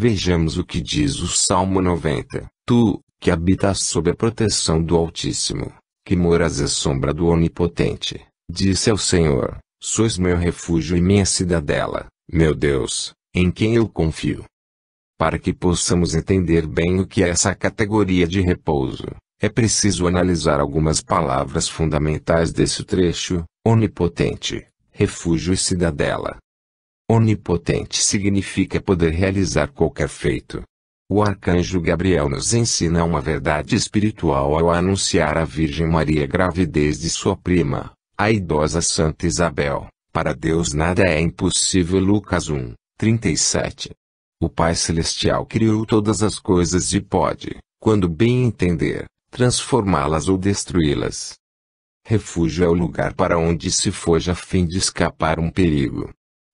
Vejamos o que diz o Salmo 90. Tu, que habitas sob a proteção do Altíssimo, que moras à sombra do Onipotente, disse ao Senhor: sois meu refúgio e minha cidadela, meu Deus, em quem eu confio. Para que possamos entender bem o que é essa categoria de repouso, é preciso analisar algumas palavras fundamentais desse trecho: onipotente, refúgio e cidadela. Onipotente significa poder realizar qualquer feito. O arcanjo Gabriel nos ensina uma verdade espiritual ao anunciar à Virgem Maria a gravidez de sua prima, a idosa Santa Isabel. Para Deus nada é impossível. Lucas 1, 37. O Pai Celestial criou todas as coisas e pode, quando bem entender, transformá-las ou destruí-las. Refúgio é o lugar para onde se foge a fim de escapar um perigo.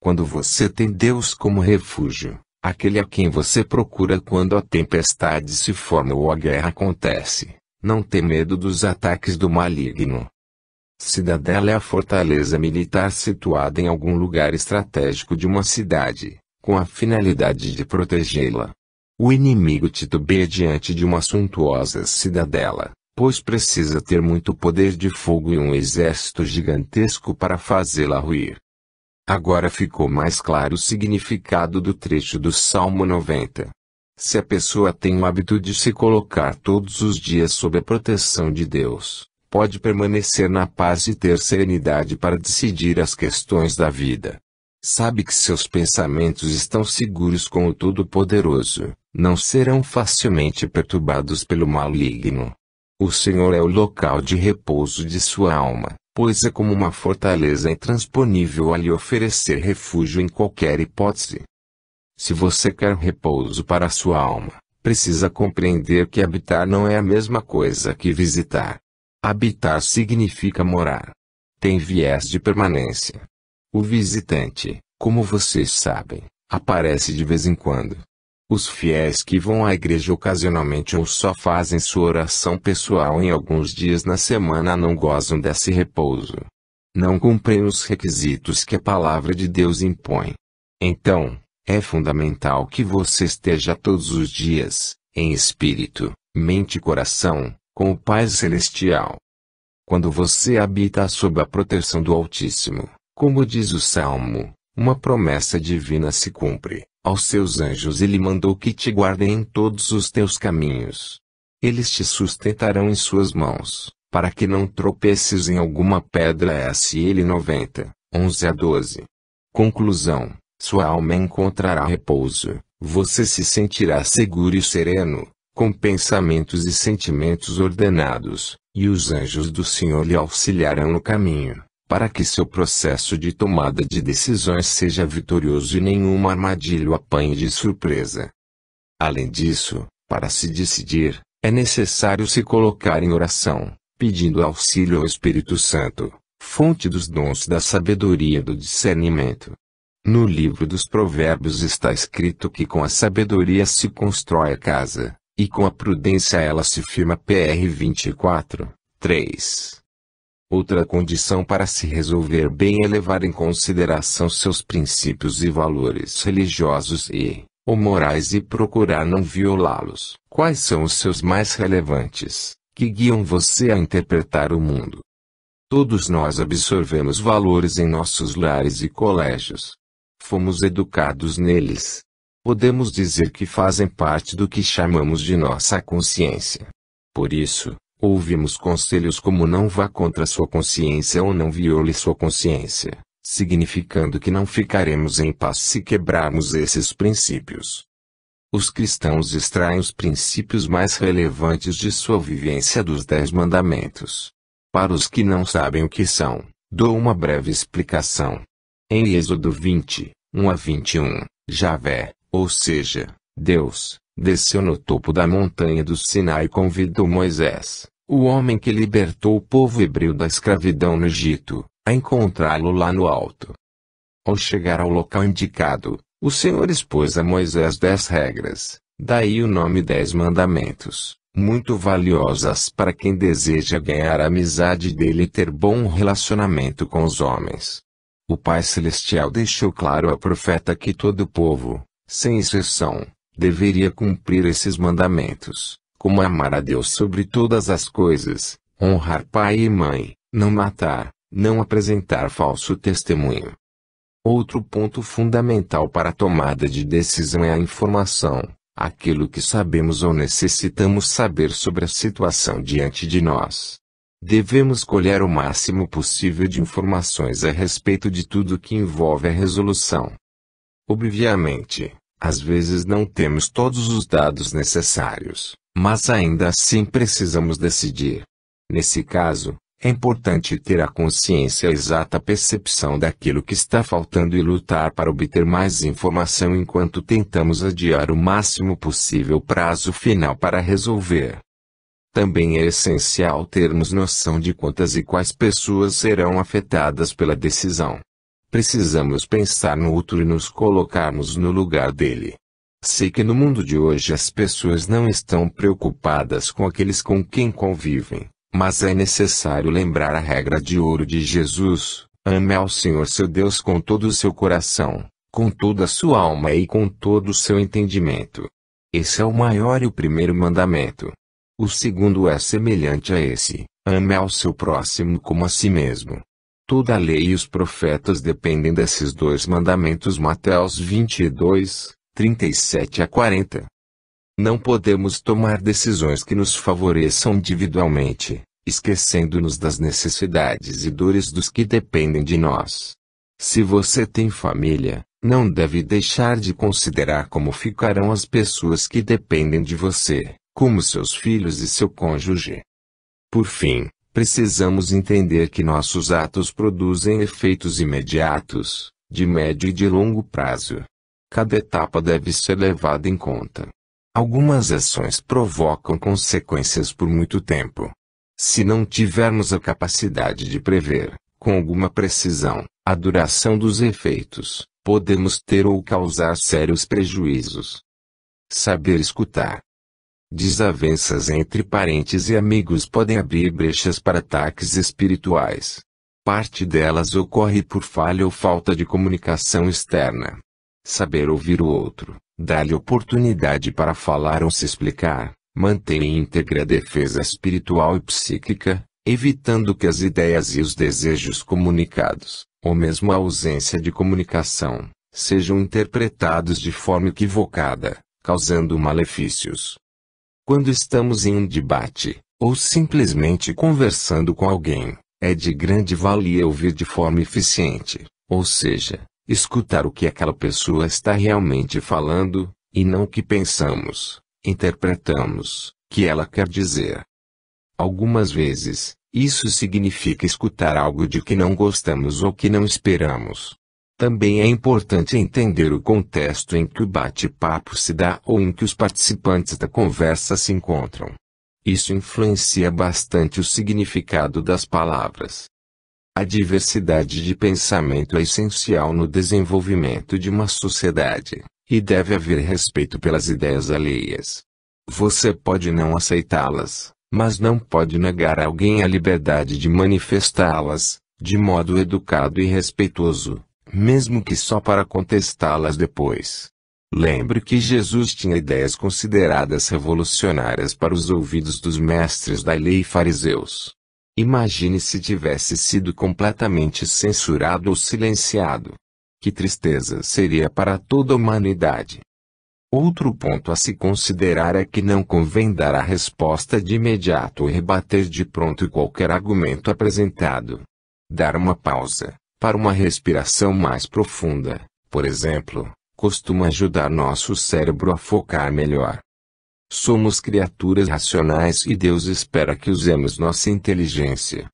Quando você tem Deus como refúgio, aquele a quem você procura quando a tempestade se forma ou a guerra acontece, não tem medo dos ataques do maligno. Cidadela é a fortaleza militar situada em algum lugar estratégico de uma cidade, com a finalidade de protegê-la. O inimigo titubeia diante de uma suntuosa cidadela, pois precisa ter muito poder de fogo e um exército gigantesco para fazê-la ruir. Agora ficou mais claro o significado do trecho do Salmo 90. Se a pessoa tem o hábito de se colocar todos os dias sob a proteção de Deus, pode permanecer na paz e ter serenidade para decidir as questões da vida. Sabe que seus pensamentos estão seguros com o Todo-Poderoso, não serão facilmente perturbados pelo maligno. O Senhor é o local de repouso de sua alma, pois é como uma fortaleza intransponível a lhe oferecer refúgio em qualquer hipótese. Se você quer repouso para sua alma, precisa compreender que habitar não é a mesma coisa que visitar. Habitar significa morar. Tem viés de permanência. O visitante, como vocês sabem, aparece de vez em quando. Os fiéis que vão à igreja ocasionalmente ou só fazem sua oração pessoal em alguns dias na semana não gozam desse repouso. Não cumprem os requisitos que a palavra de Deus impõe. Então, é fundamental que você esteja todos os dias, em espírito, mente e coração, com o Pai Celestial. Quando você habita sob a proteção do Altíssimo, como diz o Salmo, uma promessa divina se cumpre. Aos seus anjos ele mandou que te guardem em todos os teus caminhos. Eles te sustentarão em suas mãos, para que não tropeces em alguma pedra. SL 90, 11 a 12. Conclusão: sua alma encontrará repouso, você se sentirá seguro e sereno, com pensamentos e sentimentos ordenados, e os anjos do Senhor lhe auxiliarão no caminho, para que seu processo de tomada de decisões seja vitorioso e nenhuma armadilha o apanhe de surpresa. Além disso, para se decidir, é necessário se colocar em oração, pedindo auxílio ao Espírito Santo, fonte dos dons da sabedoria e do discernimento. No livro dos Provérbios está escrito que com a sabedoria se constrói a casa, e com a prudência ela se firma. PR 24, 3. Outra condição para se resolver bem é levar em consideração seus princípios e valores religiosos ou morais e procurar não violá-los. Quais são os seus mais relevantes, que guiam você a interpretar o mundo? Todos nós absorvemos valores em nossos lares e colégios. Fomos educados neles. Podemos dizer que fazem parte do que chamamos de nossa consciência. Por isso, ouvimos conselhos como não vá contra sua consciência ou não viole sua consciência, significando que não ficaremos em paz se quebrarmos esses princípios. Os cristãos extraem os princípios mais relevantes de sua vivência dos 10 mandamentos. Para os que não sabem o que são, dou uma breve explicação. Em Êxodo 20, 1 a 21, Javé, ou seja, Deus, desceu no topo da montanha do Sinai e convidou Moisés, o homem que libertou o povo hebreu da escravidão no Egito, a encontrá-lo lá no alto. Ao chegar ao local indicado, o Senhor expôs a Moisés 10 regras, daí o nome 10 mandamentos, muito valiosas para quem deseja ganhar a amizade dele e ter bom relacionamento com os homens. O Pai Celestial deixou claro ao profeta que todo o povo, sem exceção, deveria cumprir esses mandamentos, como amar a Deus sobre todas as coisas, honrar pai e mãe, não matar, não apresentar falso testemunho. Outro ponto fundamental para a tomada de decisão é a informação, aquilo que sabemos ou necessitamos saber sobre a situação diante de nós. Devemos colher o máximo possível de informações a respeito de tudo que envolve a resolução. Obviamente, às vezes não temos todos os dados necessários, mas ainda assim precisamos decidir. Nesse caso, é importante ter a consciência exata percepção daquilo que está faltando e lutar para obter mais informação enquanto tentamos adiar o máximo possível o prazo final para resolver. Também é essencial termos noção de quantas e quais pessoas serão afetadas pela decisão. Precisamos pensar no outro e nos colocarmos no lugar dele. Sei que no mundo de hoje as pessoas não estão preocupadas com aqueles com quem convivem. Mas é necessário lembrar a regra de ouro de Jesus: ame ao Senhor seu Deus com todo o seu coração, com toda a sua alma e com todo o seu entendimento. Esse é o maior e o primeiro mandamento. O segundo é semelhante a esse: ame ao seu próximo como a si mesmo. Toda a lei e os profetas dependem desses dois mandamentos. Mateus 22, 37 a 40. Não podemos tomar decisões que nos favoreçam individualmente, esquecendo-nos das necessidades e dores dos que dependem de nós. Se você tem família, não deve deixar de considerar como ficarão as pessoas que dependem de você, como seus filhos e seu cônjuge. Por fim, precisamos entender que nossos atos produzem efeitos imediatos, de médio e de longo prazo. Cada etapa deve ser levada em conta. Algumas ações provocam consequências por muito tempo. Se não tivermos a capacidade de prever, com alguma precisão, a duração dos efeitos, podemos ter ou causar sérios prejuízos. Saber escutar. Desavenças entre parentes e amigos podem abrir brechas para ataques espirituais. Parte delas ocorre por falha ou falta de comunicação externa. Saber ouvir o outro, dar-lhe oportunidade para falar ou se explicar, mantém íntegra a defesa espiritual e psíquica, evitando que as ideias e os desejos comunicados, ou mesmo a ausência de comunicação, sejam interpretados de forma equivocada, causando malefícios. Quando estamos em um debate, ou simplesmente conversando com alguém, é de grande valia ouvir de forma eficiente, ou seja, escutar o que aquela pessoa está realmente falando, e não o que pensamos, interpretamos, que ela quer dizer. Algumas vezes, isso significa escutar algo de que não gostamos ou que não esperamos. Também é importante entender o contexto em que o bate-papo se dá ou em que os participantes da conversa se encontram. Isso influencia bastante o significado das palavras. A diversidade de pensamento é essencial no desenvolvimento de uma sociedade, e deve haver respeito pelas ideias alheias. Você pode não aceitá-las, mas não pode negar a alguém a liberdade de manifestá-las, de modo educado e respeitoso, mesmo que só para contestá-las depois. Lembre que Jesus tinha ideias consideradas revolucionárias para os ouvidos dos mestres da lei e fariseus. Imagine se tivesse sido completamente censurado ou silenciado. Que tristeza seria para toda a humanidade. Outro ponto a se considerar é que não convém dar a resposta de imediato ou rebater de pronto qualquer argumento apresentado. Dar uma pausa, para uma respiração mais profunda, por exemplo, costuma ajudar nosso cérebro a focar melhor. Somos criaturas racionais e Deus espera que usemos nossa inteligência.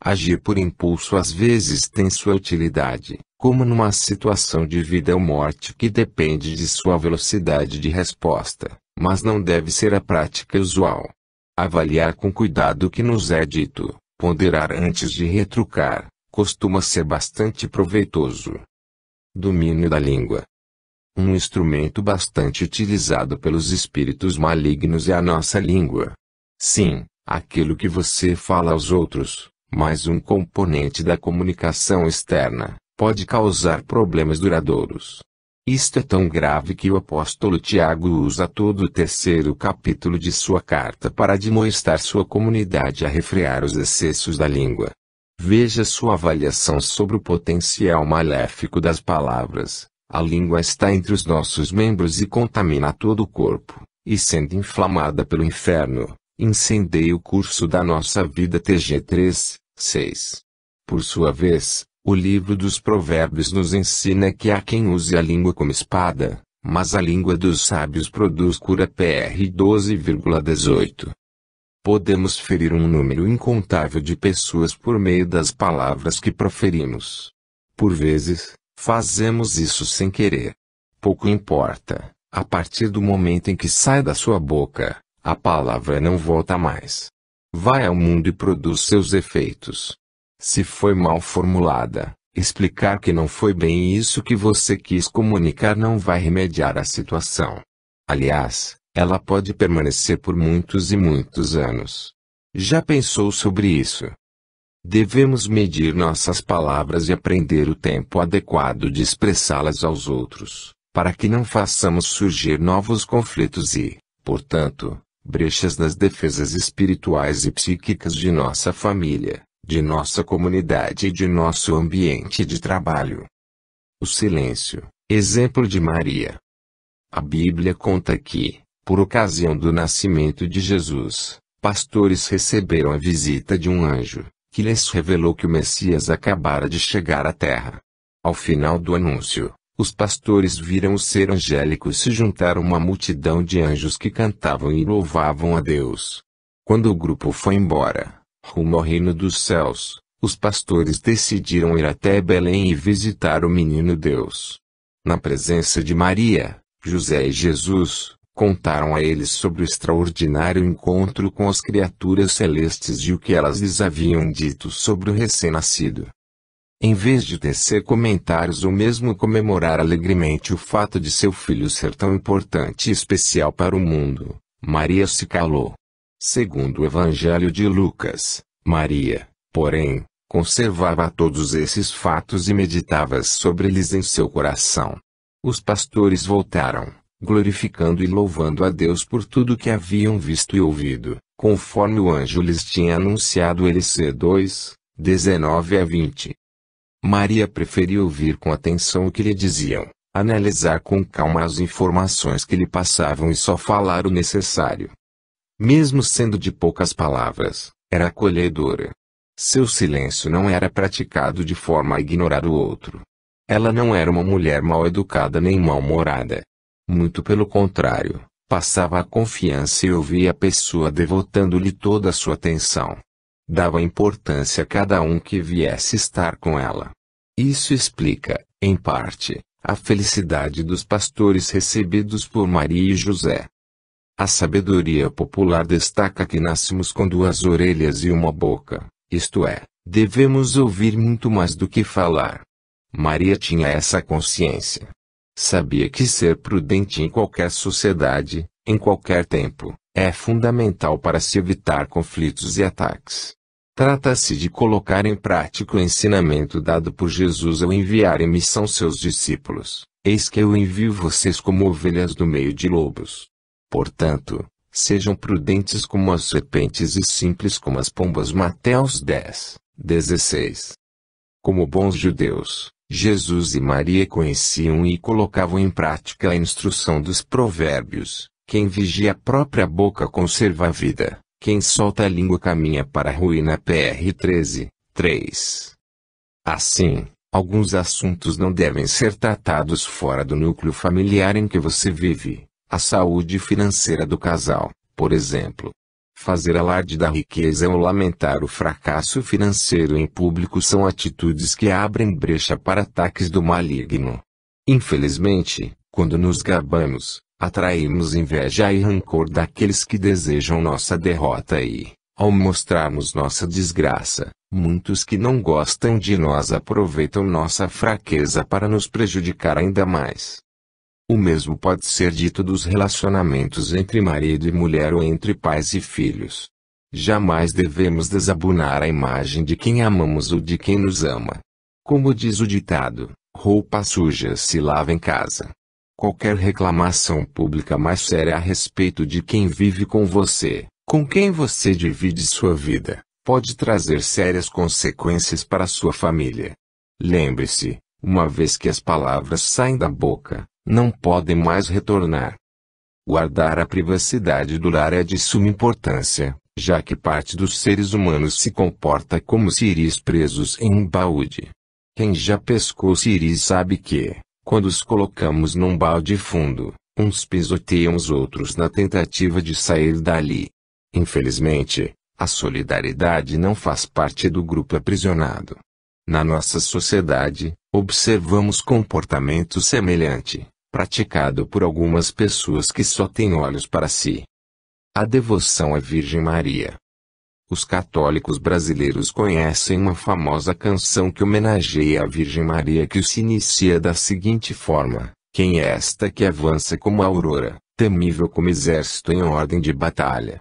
Agir por impulso às vezes tem sua utilidade, como numa situação de vida ou morte que depende de sua velocidade de resposta, mas não deve ser a prática usual. Avaliar com cuidado o que nos é dito, ponderar antes de retrucar, costuma ser bastante proveitoso. Domínio da língua. Um instrumento bastante utilizado pelos espíritos malignos é a nossa língua. Sim, aquilo que você fala aos outros, mais um componente da comunicação externa, pode causar problemas duradouros. Isto é tão grave que o apóstolo Tiago usa todo o terceiro capítulo de sua carta para admoestar sua comunidade a refrear os excessos da língua. Veja sua avaliação sobre o potencial maléfico das palavras. A língua está entre os nossos membros e contamina todo o corpo, e sendo inflamada pelo inferno, incendeia o curso da nossa vida. TG 3, 6. Por sua vez, o livro dos Provérbios nos ensina que há quem use a língua como espada, mas a língua dos sábios produz cura. PR 12,18. Podemos ferir um número incontável de pessoas por meio das palavras que proferimos. Por vezes, fazemos isso sem querer. Pouco importa, a partir do momento em que sai da sua boca, a palavra não volta mais. Vai ao mundo e produz seus efeitos. Se foi mal formulada, explicar que não foi bem isso que você quis comunicar não vai remediar a situação. Aliás, ela pode permanecer por muitos e muitos anos. Já pensou sobre isso? Devemos medir nossas palavras e aprender o tempo adequado de expressá-las aos outros, para que não façamos surgir novos conflitos e, portanto, brechas nas defesas espirituais e psíquicas de nossa família, de nossa comunidade e de nosso ambiente de trabalho. O silêncio, exemplo de Maria. A Bíblia conta que, por ocasião do nascimento de Jesus, pastores receberam a visita de um anjo, que lhes revelou que o Messias acabara de chegar à terra. Ao final do anúncio, os pastores viram o ser angélico e se juntaram a uma multidão de anjos que cantavam e louvavam a Deus. Quando o grupo foi embora, rumo ao reino dos céus, os pastores decidiram ir até Belém e visitar o menino Deus. Na presença de Maria, José e Jesus, contaram a eles sobre o extraordinário encontro com as criaturas celestes e o que elas lhes haviam dito sobre o recém-nascido. Em vez de tecer comentários ou mesmo comemorar alegremente o fato de seu filho ser tão importante e especial para o mundo, Maria se calou. Segundo o Evangelho de Lucas, Maria, porém, conservava todos esses fatos e meditava sobre eles em seu coração. Os pastores voltaram, glorificando e louvando a Deus por tudo que haviam visto e ouvido, conforme o anjo lhes tinha anunciado. LC 2, 19-20. Maria preferia ouvir com atenção o que lhe diziam, analisar com calma as informações que lhe passavam e só falar o necessário. Mesmo sendo de poucas palavras, era acolhedora. Seu silêncio não era praticado de forma a ignorar o outro. Ela não era uma mulher mal educada nem mal-humorada. Muito pelo contrário, passava a confiança e ouvia a pessoa devotando-lhe toda a sua atenção. Dava importância a cada um que viesse estar com ela. Isso explica, em parte, a felicidade dos pastores recebidos por Maria e José. A sabedoria popular destaca que nascemos com duas orelhas e uma boca, isto é, devemos ouvir muito mais do que falar. Maria tinha essa consciência. Sabia que ser prudente em qualquer sociedade, em qualquer tempo, é fundamental para se evitar conflitos e ataques. Trata-se de colocar em prática o ensinamento dado por Jesus ao enviar em missão seus discípulos. Eis que eu envio vocês como ovelhas no meio de lobos. Portanto, sejam prudentes como as serpentes e simples como as pombas. Mateus 10, 16. Como bons judeus, Jesus e Maria conheciam e colocavam em prática a instrução dos provérbios: quem vigia a própria boca conserva a vida, quem solta a língua caminha para a ruína. PR 13, 3. Assim, alguns assuntos não devem ser tratados fora do núcleo familiar em que você vive. A saúde financeira do casal, por exemplo. Fazer alarde da riqueza ou lamentar o fracasso financeiro em público são atitudes que abrem brecha para ataques do maligno. Infelizmente, quando nos gabamos, atraímos inveja e rancor daqueles que desejam nossa derrota e, ao mostrarmos nossa desgraça, muitos que não gostam de nós aproveitam nossa fraqueza para nos prejudicar ainda mais. O mesmo pode ser dito dos relacionamentos entre marido e mulher ou entre pais e filhos. Jamais devemos desabonar a imagem de quem amamos ou de quem nos ama. Como diz o ditado, Roupa suja se lava em casa. Qualquer reclamação pública mais séria a respeito de quem vive com você, com quem você divide sua vida, pode trazer sérias consequências para sua família. Lembre-se, uma vez que as palavras saem da boca, não podem mais retornar. Guardar a privacidade do lar é de suma importância, já que parte dos seres humanos se comporta como siris presos em um balde. Quem já pescou siris sabe que, quando os colocamos num balde fundo, uns pisoteiam os outros na tentativa de sair dali. Infelizmente, a solidariedade não faz parte do grupo aprisionado. Na nossa sociedade, observamos comportamento semelhante, praticado por algumas pessoas que só têm olhos para si. A devoção à Virgem Maria. Os católicos brasileiros conhecem uma famosa canção que homenageia a Virgem Maria que se inicia da seguinte forma: quem é esta que avança como a aurora, temível como exército em ordem de batalha?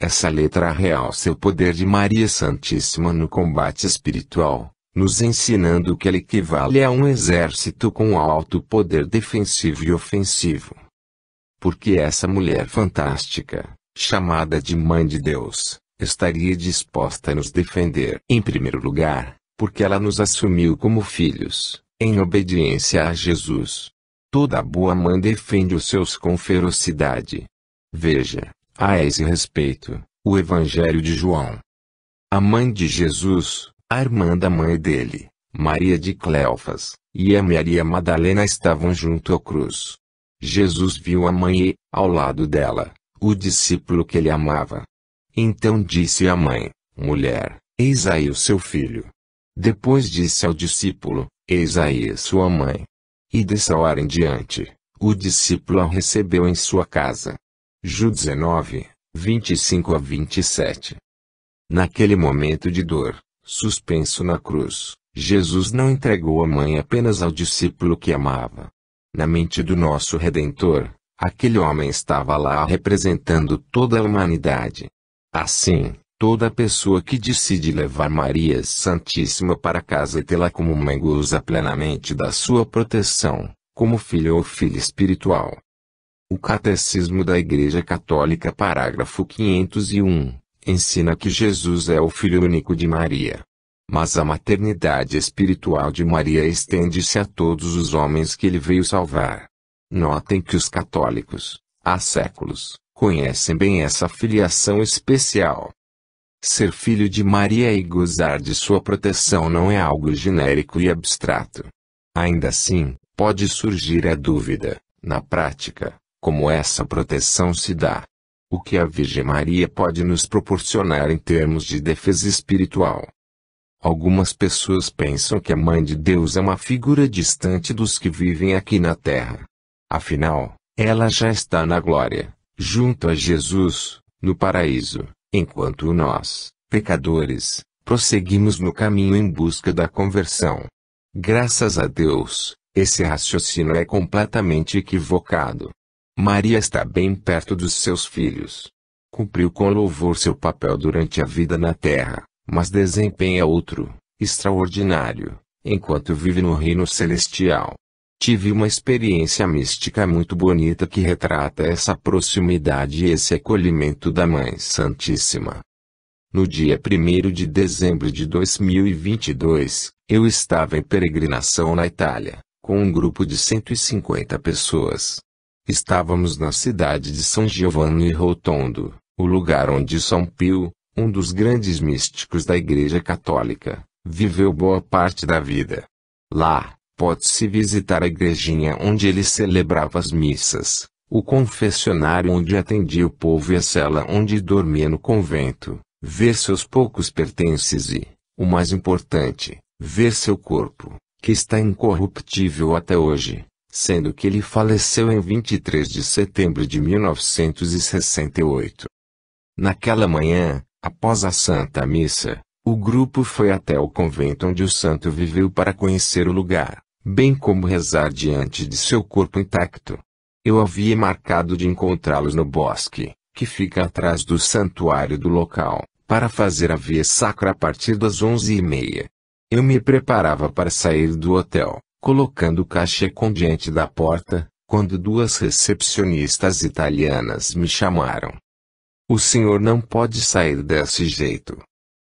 Essa letra realça o poder de Maria Santíssima no combate espiritual, nos ensinando que ela equivale a um exército com alto poder defensivo e ofensivo. Porque essa mulher fantástica, chamada de Mãe de Deus, estaria disposta a nos defender. Em primeiro lugar, porque ela nos assumiu como filhos, em obediência a Jesus. Toda boa mãe defende os seus com ferocidade. Veja, a esse respeito, o Evangelho de João. A mãe de Jesus, a irmã da mãe dele, Maria de Cleofas, e a Maria Madalena estavam junto à cruz. Jesus viu a mãe e, ao lado dela, o discípulo que ele amava. Então disse à mãe: mulher, eis aí o seu filho. Depois disse ao discípulo: eis aí sua mãe. E dessa hora em diante, o discípulo a recebeu em sua casa. João 19, 25 a 27. Naquele momento de dor, suspenso na cruz, Jesus não entregou a mãe apenas ao discípulo que amava. Na mente do nosso Redentor, aquele homem estava lá representando toda a humanidade. Assim, toda pessoa que decide levar Maria Santíssima para casa e tê-la como mãe goza plenamente da sua proteção, como filho ou filha espiritual. O Catecismo da Igreja Católica, parágrafo 501, ensina que Jesus é o Filho único de Maria. Mas a maternidade espiritual de Maria estende-se a todos os homens que ele veio salvar. Notem que os católicos, há séculos, conhecem bem essa filiação especial. Ser filho de Maria e gozar de sua proteção não é algo genérico e abstrato. Ainda assim, pode surgir a dúvida, na prática, como essa proteção se dá. O que a Virgem Maria pode nos proporcionar em termos de defesa espiritual? Algumas pessoas pensam que a Mãe de Deus é uma figura distante dos que vivem aqui na Terra. Afinal, ela já está na glória, junto a Jesus, no paraíso, enquanto nós, pecadores, prosseguimos no caminho em busca da conversão. Graças a Deus, esse raciocínio é completamente equivocado. Maria está bem perto dos seus filhos. Cumpriu com louvor seu papel durante a vida na Terra, mas desempenha outro, extraordinário, enquanto vive no reino celestial. Tive uma experiência mística muito bonita que retrata essa proximidade e esse acolhimento da Mãe Santíssima. No dia 1º de dezembro de 2022, eu estava em peregrinação na Itália, com um grupo de 150 pessoas. Estávamos na cidade de São Giovanni Rotondo, o lugar onde São Pio, um dos grandes místicos da Igreja Católica, viveu boa parte da vida. Lá, pode-se visitar a igrejinha onde ele celebrava as missas, o confessionário onde atendia o povo e a cela onde dormia no convento, ver seus poucos pertences e, o mais importante, ver seu corpo, que está incorruptível até hoje, sendo que ele faleceu em 23 de setembro de 1968. Naquela manhã, após a Santa Missa, o grupo foi até o convento onde o santo viveu para conhecer o lugar, bem como rezar diante de seu corpo intacto. Eu havia marcado de encontrá-los no bosque, que fica atrás do santuário do local, para fazer a via sacra a partir das 11h30. Eu me preparava para sair do hotel, colocando o cachecol diante da porta, quando duas recepcionistas italianas me chamaram. O senhor não pode sair desse jeito.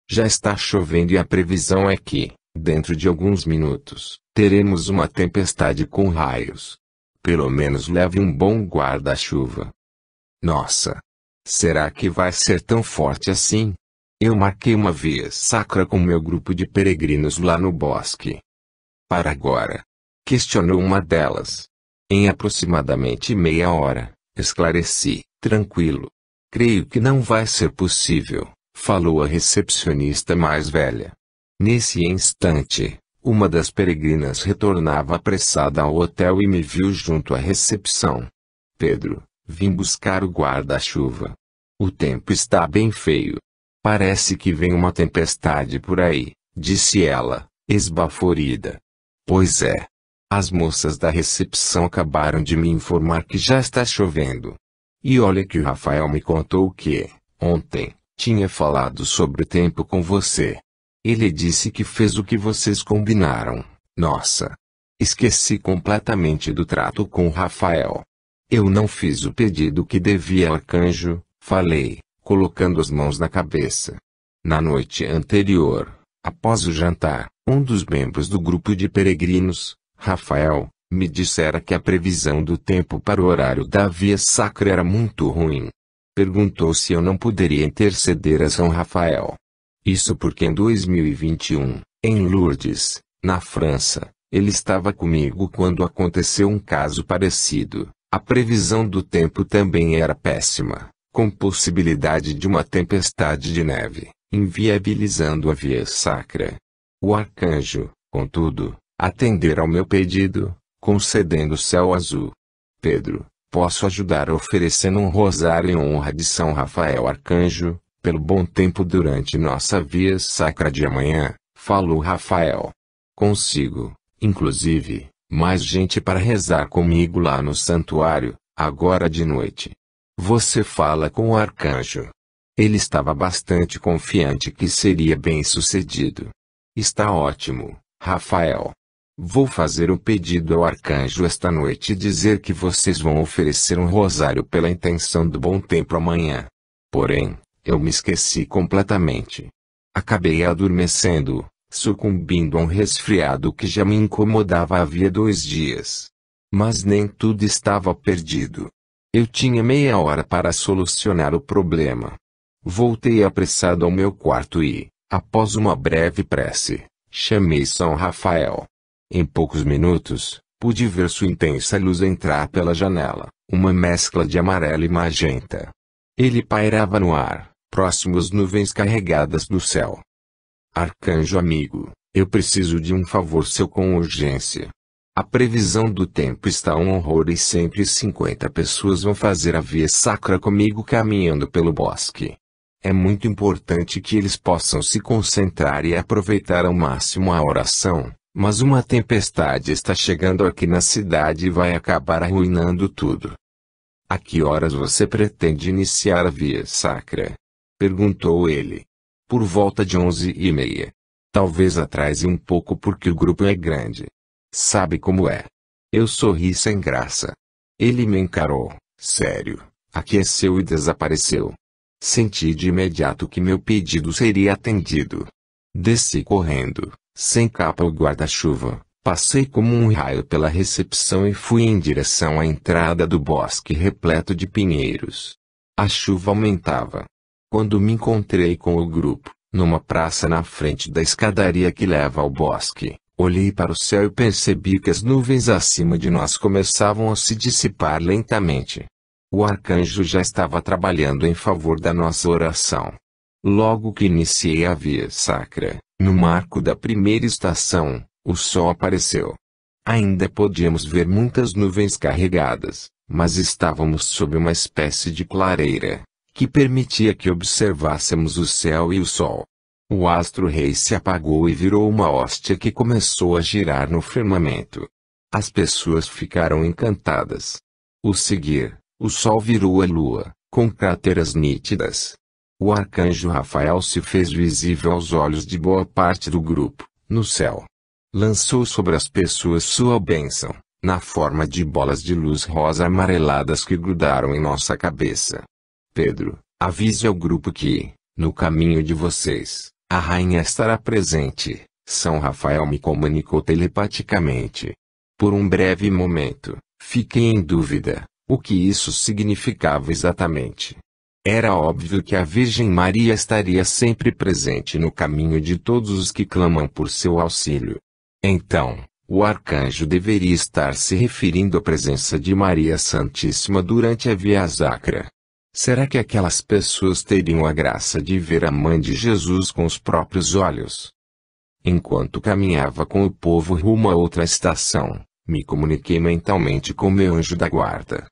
Já está chovendo e a previsão é que, dentro de alguns minutos, teremos uma tempestade com raios. Pelo menos leve um bom guarda-chuva. Nossa! Será que vai ser tão forte assim? Eu marquei uma via sacra com meu grupo de peregrinos lá no bosque. Para agora? Questionou uma delas. Em aproximadamente meia hora, esclareci, tranquilo. Creio que não vai ser possível, falou a recepcionista mais velha. Nesse instante, uma das peregrinas retornava apressada ao hotel e me viu junto à recepção. Pedro, vim buscar o guarda-chuva. O tempo está bem feio. Parece que vem uma tempestade por aí, disse ela, esbaforida. Pois é. As moças da recepção acabaram de me informar que já está chovendo. E olha que o Rafael me contou que, ontem, tinha falado sobre o tempo com você. Ele disse que fez o que vocês combinaram. Nossa! Esqueci completamente do trato com o Rafael. Eu não fiz o pedido que devia ao arcanjo, falei, colocando as mãos na cabeça. Na noite anterior, após o jantar, um dos membros do grupo de peregrinos, Rafael, me dissera que a previsão do tempo para o horário da via sacra era muito ruim. Perguntou se eu não poderia interceder a São Rafael. Isso porque em 2021, em Lourdes, na França, ele estava comigo quando aconteceu um caso parecido. A previsão do tempo também era péssima, com possibilidade de uma tempestade de neve, inviabilizando a via sacra. O arcanjo, contudo, atendera ao meu pedido, concedendo o céu azul. Pedro, posso ajudar oferecendo um rosário em honra de São Rafael Arcanjo, pelo bom tempo durante nossa via sacra de amanhã, falou Rafael. Consigo, inclusive, mais gente para rezar comigo lá no santuário, agora de noite. Você fala com o arcanjo. Ele estava bastante confiante que seria bem-sucedido. Está ótimo, Rafael. Vou fazer um pedido ao arcanjo esta noite e dizer que vocês vão oferecer um rosário pela intenção do bom tempo amanhã. Porém, eu me esqueci completamente. Acabei adormecendo, sucumbindo a um resfriado que já me incomodava havia 2 dias. Mas nem tudo estava perdido. Eu tinha meia hora para solucionar o problema. Voltei apressado ao meu quarto e, após uma breve prece, chamei São Rafael. Em poucos minutos, pude ver sua intensa luz entrar pela janela, uma mescla de amarelo e magenta. Ele pairava no ar, próximo às nuvens carregadas do céu. Arcanjo amigo, eu preciso de um favor seu com urgência. A previsão do tempo está um horror e 150 pessoas vão fazer a via sacra comigo caminhando pelo bosque. É muito importante que eles possam se concentrar e aproveitar ao máximo a oração. Mas uma tempestade está chegando aqui na cidade e vai acabar arruinando tudo. A que horas você pretende iniciar a via sacra? Perguntou ele. Por volta de 11h30. Talvez atrase um pouco porque o grupo é grande. Sabe como é? Eu sorri sem graça. Ele me encarou, sério, aqueceu e desapareceu. Senti de imediato que meu pedido seria atendido. Desci correndo. Sem capa ou guarda-chuva, passei como um raio pela recepção e fui em direção à entrada do bosque repleto de pinheiros. A chuva aumentava. Quando me encontrei com o grupo, numa praça na frente da escadaria que leva ao bosque, olhei para o céu e percebi que as nuvens acima de nós começavam a se dissipar lentamente. O arcanjo já estava trabalhando em favor da nossa oração. Logo que iniciei a via sacra, no marco da primeira estação, o sol apareceu. Ainda podíamos ver muitas nuvens carregadas, mas estávamos sob uma espécie de clareira, que permitia que observássemos o céu e o sol. O astro-rei se apagou e virou uma hóstia que começou a girar no firmamento. As pessoas ficaram encantadas. O seguir, o sol virou a lua, com crateras nítidas. O arcanjo Rafael se fez visível aos olhos de boa parte do grupo, no céu. Lançou sobre as pessoas sua bênção, na forma de bolas de luz rosa amareladas que grudaram em nossa cabeça. Pedro, avise ao grupo que, no caminho de vocês, a rainha estará presente. São Rafael me comunicou telepaticamente. Por um breve momento, fiquei em dúvida, o que isso significava exatamente. Era óbvio que a Virgem Maria estaria sempre presente no caminho de todos os que clamam por seu auxílio. Então, o arcanjo deveria estar se referindo à presença de Maria Santíssima durante a Via Sacra. Será que aquelas pessoas teriam a graça de ver a mãe de Jesus com os próprios olhos? Enquanto caminhava com o povo rumo a outra estação, me comuniquei mentalmente com meu anjo da guarda.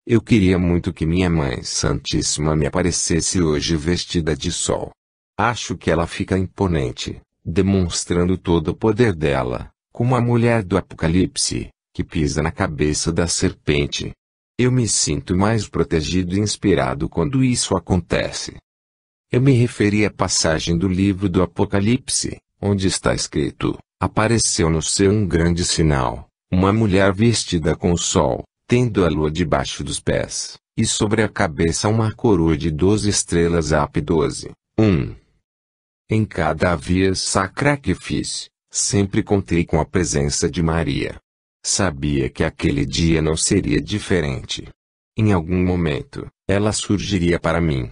Eu queria muito que minha Mãe Santíssima me aparecesse hoje vestida de sol. Acho que ela fica imponente, demonstrando todo o poder dela, como a mulher do Apocalipse, que pisa na cabeça da serpente. Eu me sinto mais protegido e inspirado quando isso acontece. Eu me referi à passagem do livro do Apocalipse, onde está escrito: apareceu no céu um grande sinal, uma mulher vestida com o sol, tendo a lua debaixo dos pés, e sobre a cabeça uma coroa de 12 estrelas AP 12. Em cada via sacra que fiz, sempre contei com a presença de Maria. Sabia que aquele dia não seria diferente. Em algum momento, ela surgiria para mim.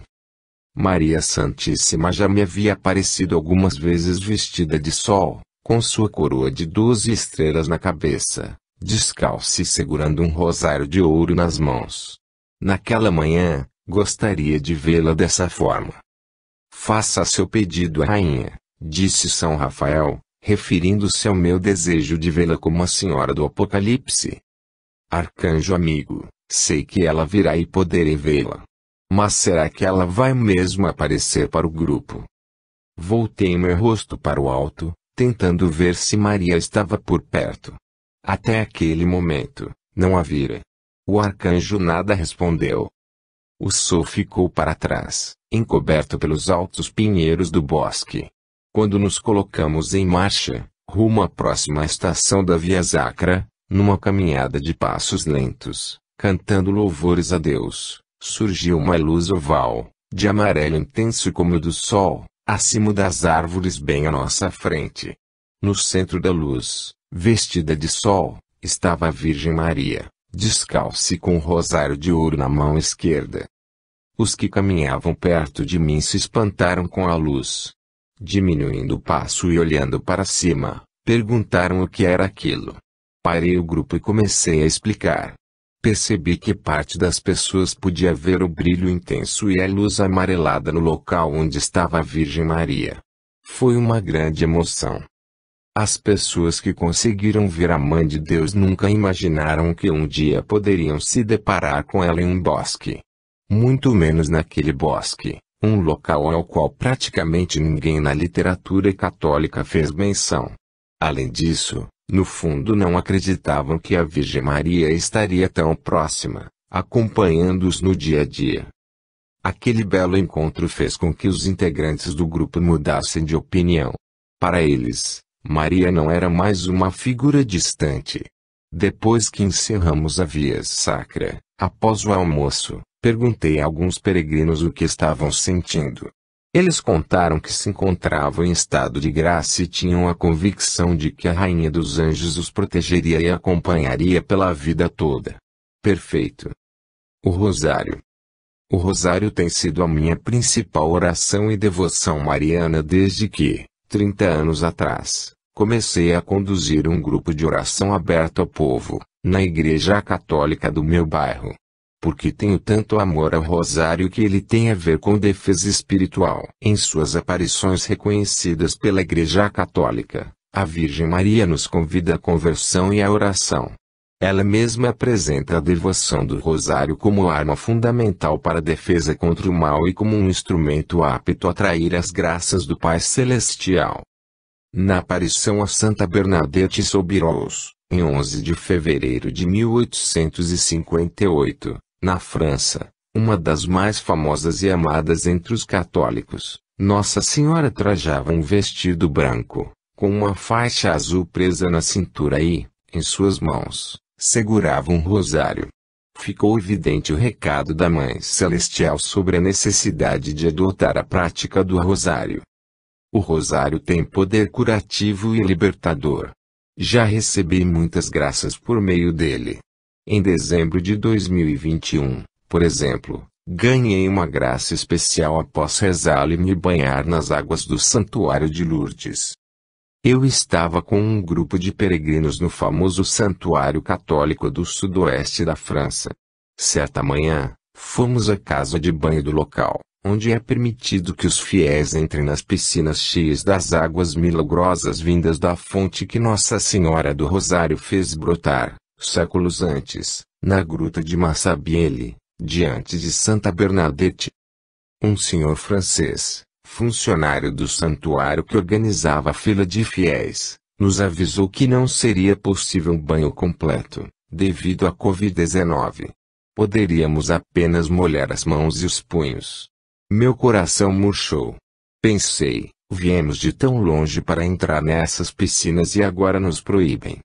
Maria Santíssima já me havia aparecido algumas vezes vestida de sol, com sua coroa de 12 estrelas na cabeça, descalça e segurando um rosário de ouro nas mãos. Naquela manhã, gostaria de vê-la dessa forma. Faça seu pedido à rainha, disse São Rafael, referindo-se ao meu desejo de vê-la como a senhora do Apocalipse. Arcanjo amigo, sei que ela virá e poderei vê-la. Mas será que ela vai mesmo aparecer para o grupo? Voltei meu rosto para o alto, tentando ver se Maria estava por perto. Até aquele momento, não a vira. O arcanjo nada respondeu. O sol ficou para trás, encoberto pelos altos pinheiros do bosque. Quando nos colocamos em marcha, rumo à próxima estação da Via Sacra, numa caminhada de passos lentos, cantando louvores a Deus, surgiu uma luz oval, de amarelo intenso como o do sol, acima das árvores bem à nossa frente. No centro da luz, vestida de sol, estava a Virgem Maria, descalça e com um rosário de ouro na mão esquerda. Os que caminhavam perto de mim se espantaram com a luz. Diminuindo o passo e olhando para cima, perguntaram o que era aquilo. Parei o grupo e comecei a explicar. Percebi que parte das pessoas podia ver o brilho intenso e a luz amarelada no local onde estava a Virgem Maria. Foi uma grande emoção. As pessoas que conseguiram ver a Mãe de Deus nunca imaginaram que um dia poderiam se deparar com ela em um bosque. Muito menos naquele bosque, um local ao qual praticamente ninguém na literatura católica fez menção. Além disso, no fundo não acreditavam que a Virgem Maria estaria tão próxima, acompanhando-os no dia a dia. Aquele belo encontro fez com que os integrantes do grupo mudassem de opinião. Para eles, Maria não era mais uma figura distante. Depois que encerramos a Via Sacra, após o almoço, perguntei a alguns peregrinos o que estavam sentindo. Eles contaram que se encontravam em estado de graça e tinham a convicção de que a Rainha dos Anjos os protegeria e acompanharia pela vida toda. Perfeito. O Rosário. O Rosário tem sido a minha principal oração e devoção mariana desde que, 30 anos atrás, comecei a conduzir um grupo de oração aberto ao povo, na Igreja Católica do meu bairro. Porque tenho tanto amor ao Rosário que ele tem a ver com defesa espiritual. Em suas aparições reconhecidas pela Igreja Católica, a Virgem Maria nos convida à conversão e à oração. Ela mesma apresenta a devoção do Rosário como arma fundamental para a defesa contra o mal e como um instrumento apto a atrair as graças do Pai Celestial. Na aparição a Santa Bernadette Soubirous, em 11 de fevereiro de 1858, na França, uma das mais famosas e amadas entre os católicos, Nossa Senhora trajava um vestido branco, com uma faixa azul presa na cintura e, em suas mãos, segurava um rosário. Ficou evidente o recado da Mãe Celestial sobre a necessidade de adotar a prática do rosário. O rosário tem poder curativo e libertador. Já recebi muitas graças por meio dele. Em dezembro de 2021, por exemplo, ganhei uma graça especial após rezá-lo e me banhar nas águas do Santuário de Lourdes. Eu estava com um grupo de peregrinos no famoso Santuário Católico do Sudoeste da França. Certa manhã, fomos à casa de banho do local, onde é permitido que os fiéis entrem nas piscinas cheias das águas milagrosas vindas da fonte que Nossa Senhora do Rosário fez brotar, séculos antes, na gruta de Massabielle, diante de Santa Bernadette. Um senhor francês, funcionário do santuário que organizava a fila de fiéis, nos avisou que não seria possível um banho completo, devido à Covid-19. Poderíamos apenas molhar as mãos e os punhos. Meu coração murchou. Pensei, viemos de tão longe para entrar nessas piscinas e agora nos proíbem.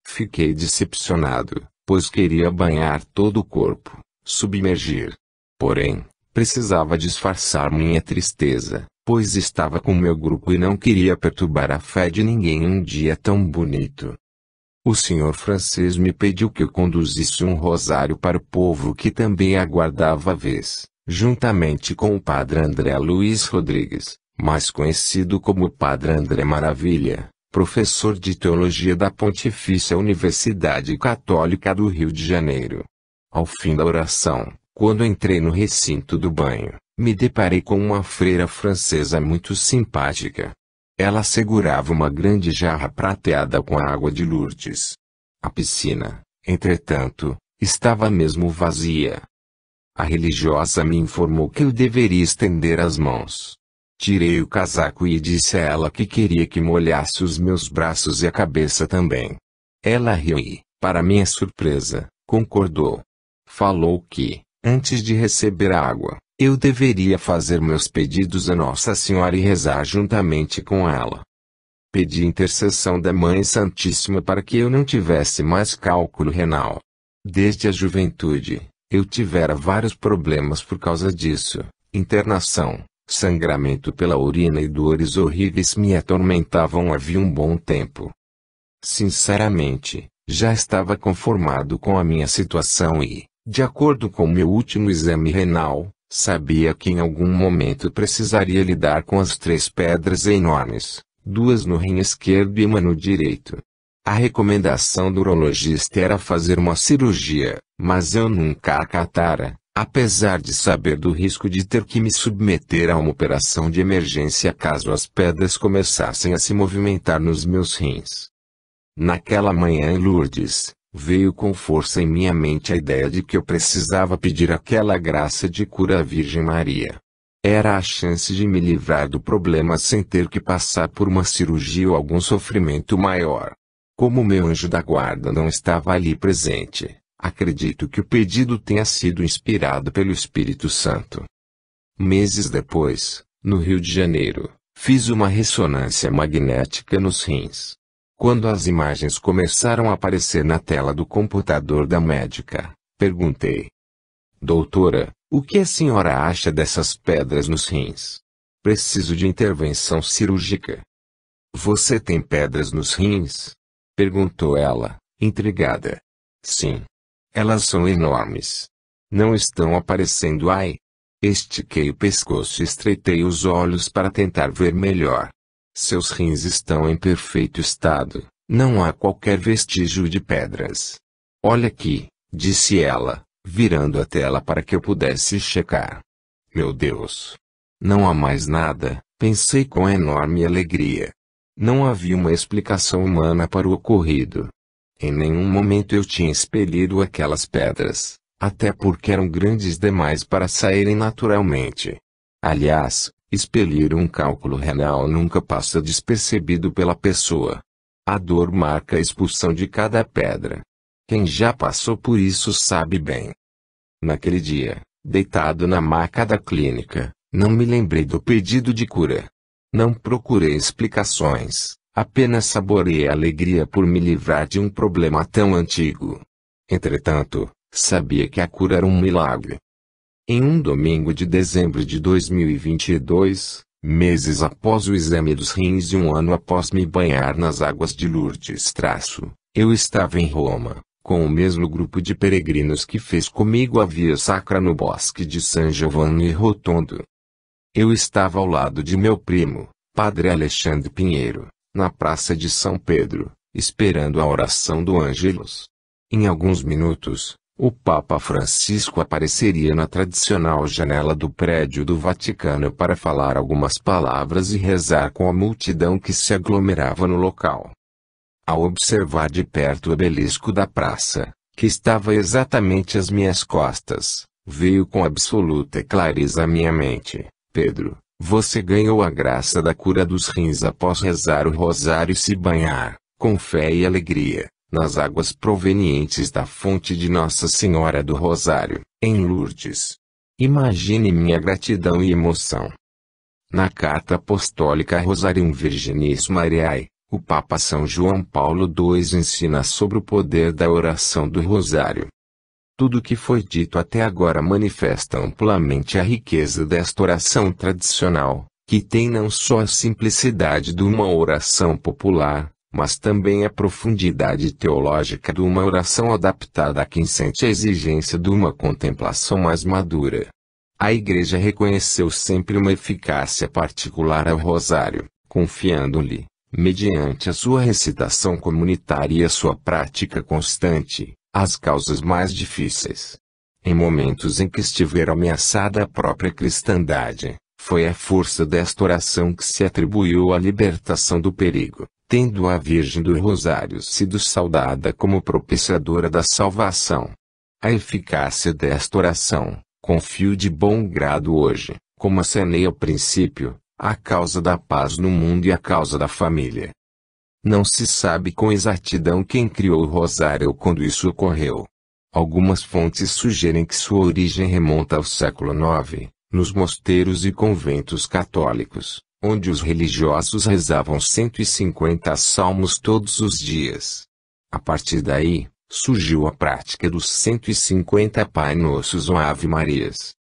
Fiquei decepcionado, pois queria banhar todo o corpo, submergir. Porém, precisava disfarçar minha tristeza, pois estava com meu grupo e não queria perturbar a fé de ninguém em um dia tão bonito. O senhor francês me pediu que eu conduzisse um rosário para o povo que também aguardava a vez, juntamente com o padre André Luiz Rodrigues, mais conhecido como Padre André Maravilha, professor de teologia da Pontifícia Universidade Católica do Rio de Janeiro. Ao fim da oração, quando entrei no recinto do banho, me deparei com uma freira francesa muito simpática. Ela segurava uma grande jarra prateada com a água de Lourdes. A piscina, entretanto, estava mesmo vazia. A religiosa me informou que eu deveria estender as mãos. Tirei o casaco e disse a ela que queria que molhasse os meus braços e a cabeça também. Ela riu e, para minha surpresa, concordou. Falou que, antes de receber a água, eu deveria fazer meus pedidos a Nossa Senhora e rezar juntamente com ela. Pedi intercessão da Mãe Santíssima para que eu não tivesse mais cálculo renal. Desde a juventude, eu tivera vários problemas por causa disso. Internação, sangramento pela urina e dores horríveis me atormentavam havia um bom tempo. Sinceramente, já estava conformado com a minha situação e, de acordo com meu último exame renal, sabia que em algum momento precisaria lidar com as 3 pedras enormes, 2 no rim esquerdo e uma no direito. A recomendação do urologista era fazer uma cirurgia, mas eu nunca acatara, apesar de saber do risco de ter que me submeter a uma operação de emergência caso as pedras começassem a se movimentar nos meus rins. Naquela manhã em Lourdes, veio com força em minha mente a ideia de que eu precisava pedir aquela graça de cura à Virgem Maria. Era a chance de me livrar do problema sem ter que passar por uma cirurgia ou algum sofrimento maior. Como meu anjo da guarda não estava ali presente, acredito que o pedido tenha sido inspirado pelo Espírito Santo. Meses depois, no Rio de Janeiro, fiz uma ressonância magnética nos rins. Quando as imagens começaram a aparecer na tela do computador da médica, perguntei: Doutora, o que a senhora acha dessas pedras nos rins? Preciso de intervenção cirúrgica. Você tem pedras nos rins? Perguntou ela, intrigada. Sim. Elas são enormes. Não estão aparecendo. Ai. Estiquei o pescoço e estreitei os olhos para tentar ver melhor. Seus rins estão em perfeito estado, não há qualquer vestígio de pedras. Olha aqui, disse ela, virando a tela para que eu pudesse checar. Meu Deus! Não há mais nada, pensei com enorme alegria. Não havia uma explicação humana para o ocorrido. Em nenhum momento eu tinha expelido aquelas pedras, até porque eram grandes demais para saírem naturalmente. Aliás, expelir um cálculo renal nunca passa despercebido pela pessoa. A dor marca a expulsão de cada pedra. Quem já passou por isso sabe bem. Naquele dia, deitado na maca da clínica, não me lembrei do pedido de cura. Não procurei explicações, Apenas saboreei a alegria por me livrar de um problema tão antigo. Entretanto, sabia que a cura era um milagre. Em um domingo de dezembro de 2022, meses após o exame dos rins e um ano após me banhar nas águas de Lourdes, eu estava em Roma, com o mesmo grupo de peregrinos que fez comigo a Via Sacra no bosque de San Giovanni Rotondo. Eu estava ao lado de meu primo, Padre Alexandre Pinheiro, na Praça de São Pedro, esperando a oração do Ângelus. Em alguns minutos, o Papa Francisco apareceria na tradicional janela do prédio do Vaticano para falar algumas palavras e rezar com a multidão que se aglomerava no local. Ao observar de perto o obelisco da praça, que estava exatamente às minhas costas, veio com absoluta clareza à minha mente: Pedro, você ganhou a graça da cura dos rins após rezar o rosário e se banhar, com fé e alegria, nas águas provenientes da fonte de Nossa Senhora do Rosário, em Lourdes. Imagine minha gratidão e emoção. Na carta apostólica Rosarium Virginis Mariae, o Papa São João Paulo II ensina sobre o poder da oração do Rosário. Tudo o que foi dito até agora manifesta amplamente a riqueza desta oração tradicional, que tem não só a simplicidade de uma oração popular, mas também a profundidade teológica de uma oração adaptada a quem sente a exigência de uma contemplação mais madura. A Igreja reconheceu sempre uma eficácia particular ao Rosário, confiando-lhe, mediante a sua recitação comunitária e a sua prática constante, as causas mais difíceis. Em momentos em que estiver ameaçada a própria cristandade, foi a força desta oração que se atribuiu à libertação do perigo, tendo a Virgem do Rosário sido saudada como propiciadora da salvação. A eficácia desta oração, confio de bom grado hoje, como acenei ao princípio, a causa da paz no mundo e a causa da família. Não se sabe com exatidão quem criou o rosário ou quando isso ocorreu. Algumas fontes sugerem que sua origem remonta ao século IX, nos mosteiros e conventos católicos, onde os religiosos rezavam 150 salmos todos os dias. A partir daí, surgiu a prática dos 150 Pai Nossos ou Ave Marias.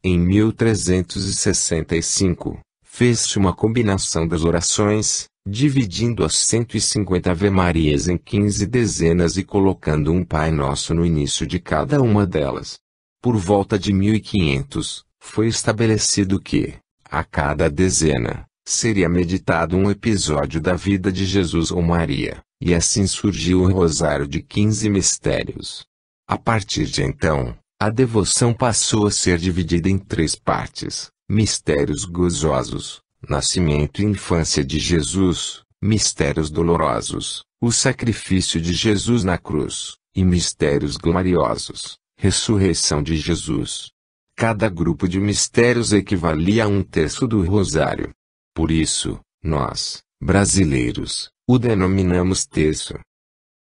Em 1365, fez-se uma combinação das orações, dividindo as 150 Ave Marias em 15 dezenas e colocando um Pai Nosso no início de cada uma delas. Por volta de 1500, foi estabelecido que, a cada dezena, seria meditado um episódio da vida de Jesus ou Maria, e assim surgiu o Rosário de 15 Mistérios. A partir de então, a devoção passou a ser dividida em 3 partes: Mistérios gozosos, Nascimento e Infância de Jesus, Mistérios dolorosos, o sacrifício de Jesus na cruz, e Mistérios gloriosos, Ressurreição de Jesus. Cada grupo de mistérios equivalia a 1/3 do rosário. Por isso, nós, brasileiros, o denominamos terço.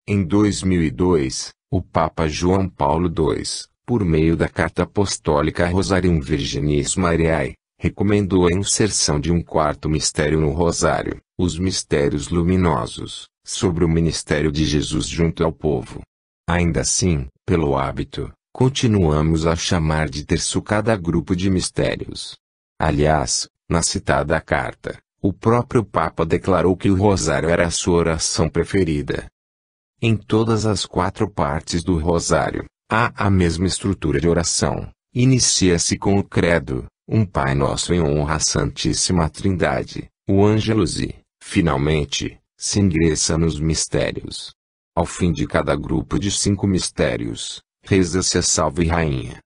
Em 2002, o Papa João Paulo II, por meio da Carta Apostólica Rosarium Virginis Mariae, recomendou a inserção de um 4º mistério no rosário, os mistérios luminosos, sobre o ministério de Jesus junto ao povo. Ainda assim, pelo hábito, continuamos a chamar de terço cada grupo de mistérios. Aliás, na citada carta, o próprio Papa declarou que o rosário era a sua oração preferida. Em todas as 4 partes do rosário, há a mesma estrutura de oração. Inicia-se com o credo, um Pai Nosso em honra à Santíssima Trindade, o Ângelus e, finalmente, se ingressa nos mistérios. Ao fim de cada grupo de 5 mistérios, reza-se a Salve Rainha.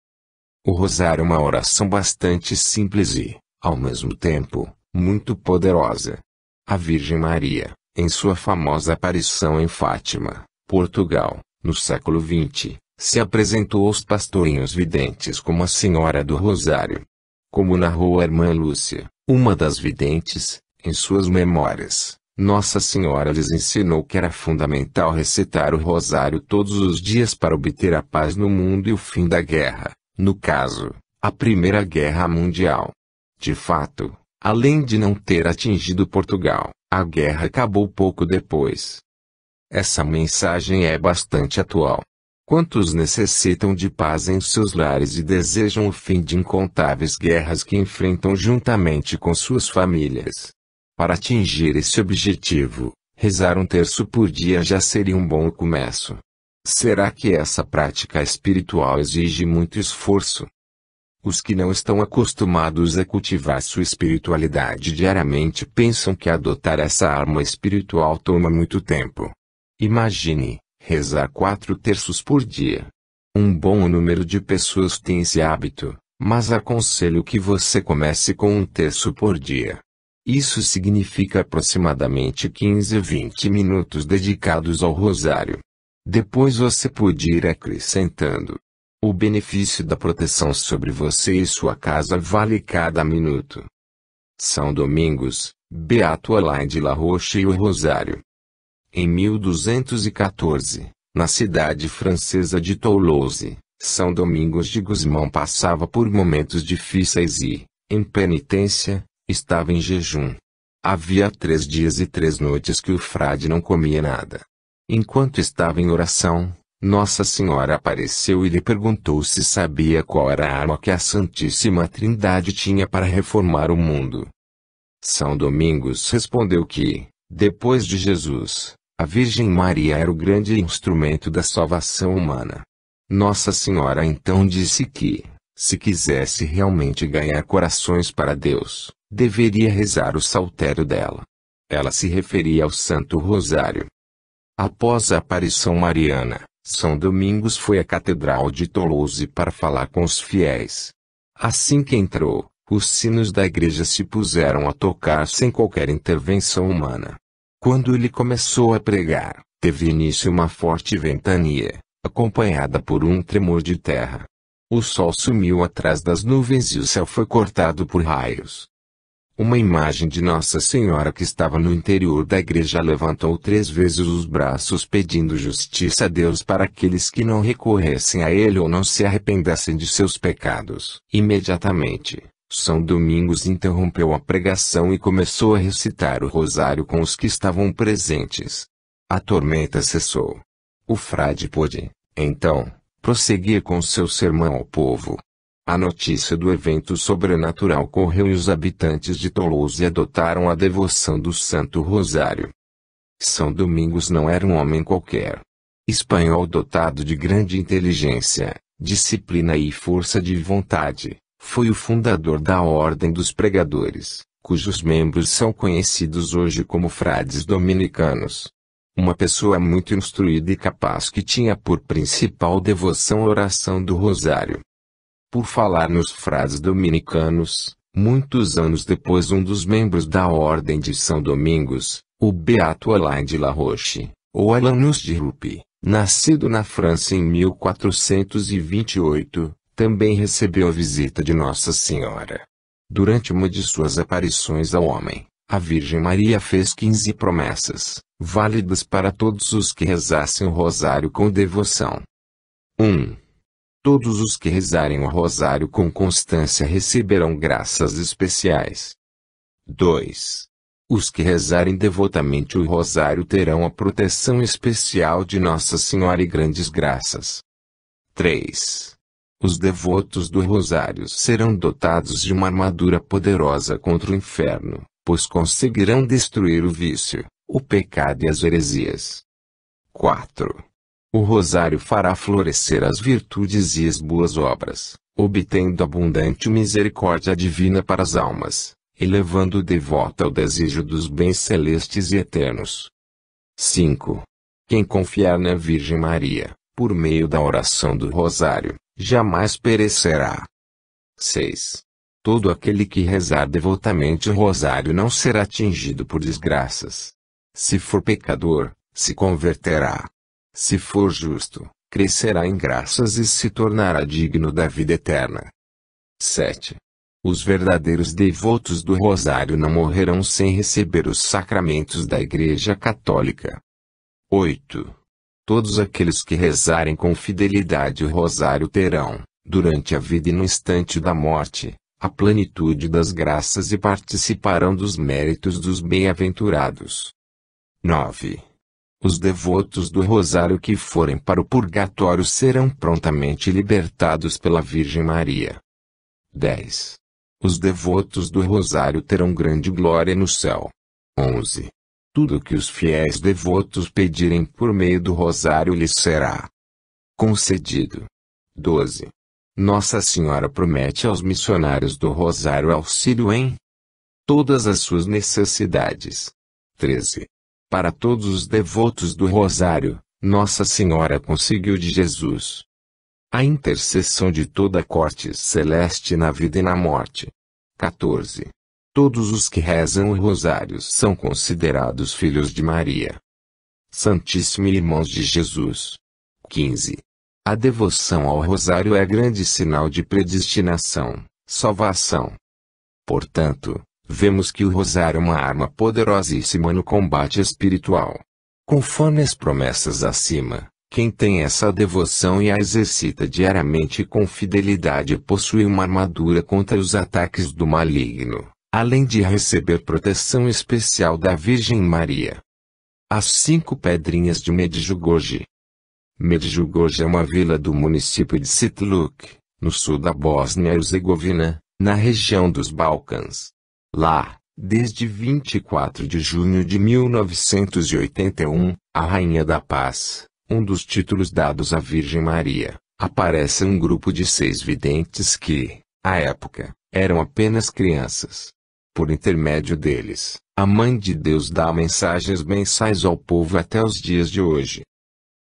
O rosário é uma oração bastante simples e, ao mesmo tempo, muito poderosa. A Virgem Maria, em sua famosa aparição em Fátima, Portugal, no século XX, se apresentou aos pastorinhos videntes como a Senhora do Rosário. Como narrou a irmã Lúcia, uma das videntes, em suas memórias, Nossa Senhora lhes ensinou que era fundamental recitar o rosário todos os dias para obter a paz no mundo e o fim da guerra, no caso, a Primeira Guerra Mundial. De fato, além de não ter atingido Portugal, A guerra acabou pouco depois. Essa mensagem é bastante atual. Quantos necessitam de paz em seus lares e desejam o fim de incontáveis guerras que enfrentam juntamente com suas famílias? Para atingir esse objetivo, rezar um terço por dia já seria um bom começo. Será que essa prática espiritual exige muito esforço? Os que não estão acostumados a cultivar sua espiritualidade diariamente pensam que adotar essa arma espiritual toma muito tempo. Imagine, rezar 4 terços por dia. Um bom número de pessoas tem esse hábito, mas aconselho que você comece com 1 terço por dia. Isso significa aproximadamente 15 a 20 minutos dedicados ao rosário. Depois você pode ir acrescentando. O benefício da proteção sobre você e sua casa vale cada minuto. São Domingos, Beato Alain de La Roche e o Rosário. Em 1214, na cidade francesa de Toulouse, São Domingos de Gusmão passava por momentos difíceis e, em penitência, estava em jejum. Havia 3 dias e 3 noites que o frade não comia nada. Enquanto estava em oração, Nossa Senhora apareceu e lhe perguntou se sabia qual era a arma que a Santíssima Trindade tinha para reformar o mundo. São Domingos respondeu que, depois de Jesus, a Virgem Maria era o grande instrumento da salvação humana. Nossa Senhora então disse que, se quisesse realmente ganhar corações para Deus, deveria rezar o saltério dela. Ela se referia ao Santo Rosário. Após a aparição mariana, São Domingos foi à Catedral de Toulouse para falar com os fiéis. Assim que entrou, os sinos da igreja se puseram a tocar sem qualquer intervenção humana. Quando ele começou a pregar, teve início uma forte ventania, acompanhada por um tremor de terra. O sol sumiu atrás das nuvens e o céu foi cortado por raios. Uma imagem de Nossa Senhora que estava no interior da igreja levantou 3 vezes os braços pedindo justiça a Deus para aqueles que não recorressem a Ele ou não se arrependessem de seus pecados. Imediatamente, São Domingos interrompeu a pregação e começou a recitar o rosário com os que estavam presentes. A tormenta cessou. O frade pôde, então, prosseguir com seu sermão ao povo. A notícia do evento sobrenatural correu e os habitantes de Toulouse adotaram a devoção do Santo Rosário. São Domingos não era um homem qualquer. Espanhol dotado de grande inteligência, disciplina e força de vontade, foi o fundador da Ordem dos Pregadores, cujos membros são conhecidos hoje como frades dominicanos. Uma pessoa muito instruída e capaz que tinha por principal devoção a oração do Rosário. Por falar nos frades dominicanos, muitos anos depois um dos membros da Ordem de São Domingos, o Beato Alain de La Roche, ou Alanus de Rupi, nascido na França em 1428, também recebeu a visita de Nossa Senhora. Durante uma de suas aparições ao homem, a Virgem Maria fez 15 promessas, válidas para todos os que rezassem o rosário com devoção. 1. Todos os que rezarem o rosário com constância receberão graças especiais. 2. Os que rezarem devotamente o rosário terão a proteção especial de Nossa Senhora e grandes graças. 3. Os devotos do rosário serão dotados de uma armadura poderosa contra o inferno, pois conseguirão destruir o vício, o pecado e as heresias. 4. O rosário fará florescer as virtudes e as boas obras, obtendo abundante misericórdia divina para as almas, elevando o devoto ao desejo dos bens celestes e eternos. 5. Quem confiar na Virgem Maria, por meio da oração do rosário, jamais perecerá. 6. Todo aquele que rezar devotamente o rosário não será atingido por desgraças. Se for pecador, se converterá. Se for justo, crescerá em graças e se tornará digno da vida eterna. 7. Os verdadeiros devotos do rosário não morrerão sem receber os sacramentos da Igreja Católica. 8. Todos aqueles que rezarem com fidelidade o rosário terão, durante a vida e no instante da morte, a plenitude das graças e participarão dos méritos dos bem-aventurados. 9. Os devotos do rosário que forem para o purgatório serão prontamente libertados pela Virgem Maria. 10. Os devotos do rosário terão grande glória no céu. 11. Tudo que os fiéis devotos pedirem por meio do rosário lhes será concedido. 12. Nossa Senhora promete aos missionários do rosário auxílio em todas as suas necessidades. 13. Para todos os devotos do rosário, Nossa Senhora conseguiu de Jesus a intercessão de toda a corte celeste na vida e na morte. 14. Todos os que rezam o rosário são considerados filhos de Maria Santíssima e irmãos de Jesus. 15. A devoção ao rosário é grande sinal de predestinação, salvação. Portanto, vemos que o rosário é uma arma poderosíssima no combate espiritual. Conforme as promessas acima, quem tem essa devoção e a exercita diariamente com fidelidade possui uma armadura contra os ataques do maligno, além de receber proteção especial da Virgem Maria. As 5 pedrinhas de Medjugorje. Medjugorje é uma vila do município de Sitluk, no sul da Bósnia e Herzegovina, na região dos Balcãs. Lá, desde 24 de junho de 1981, a Rainha da Paz, um dos títulos dados à Virgem Maria, aparece um grupo de 6 videntes que, à época, eram apenas crianças. Por intermédio deles, a Mãe de Deus dá mensagens mensais ao povo até os dias de hoje.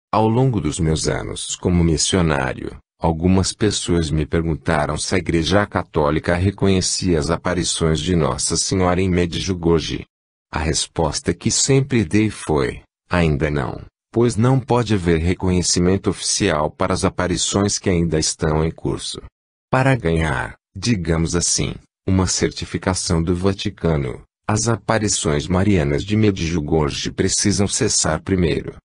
Ao longo dos meus anos como missionário, algumas pessoas me perguntaram se a Igreja Católica reconhecia as aparições de Nossa Senhora em Medjugorje. A resposta que sempre dei foi: ainda não, pois não pode haver reconhecimento oficial para as aparições que ainda estão em curso. Para ganhar, digamos assim, uma certificação do Vaticano, as aparições marianas de Medjugorje precisam cessar primeiro.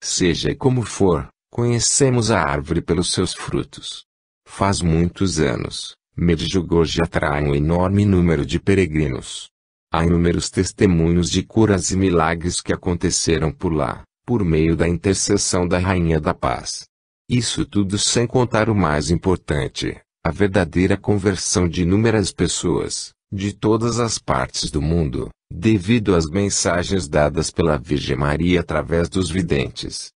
Seja como for, conhecemos a árvore pelos seus frutos. Faz muitos anos, Medjugorje atrai um enorme número de peregrinos. Há inúmeros testemunhos de curas e milagres que aconteceram por lá, por meio da intercessão da Rainha da Paz. Isso tudo sem contar o mais importante, a verdadeira conversão de inúmeras pessoas, de todas as partes do mundo, devido às mensagens dadas pela Virgem Maria através dos videntes.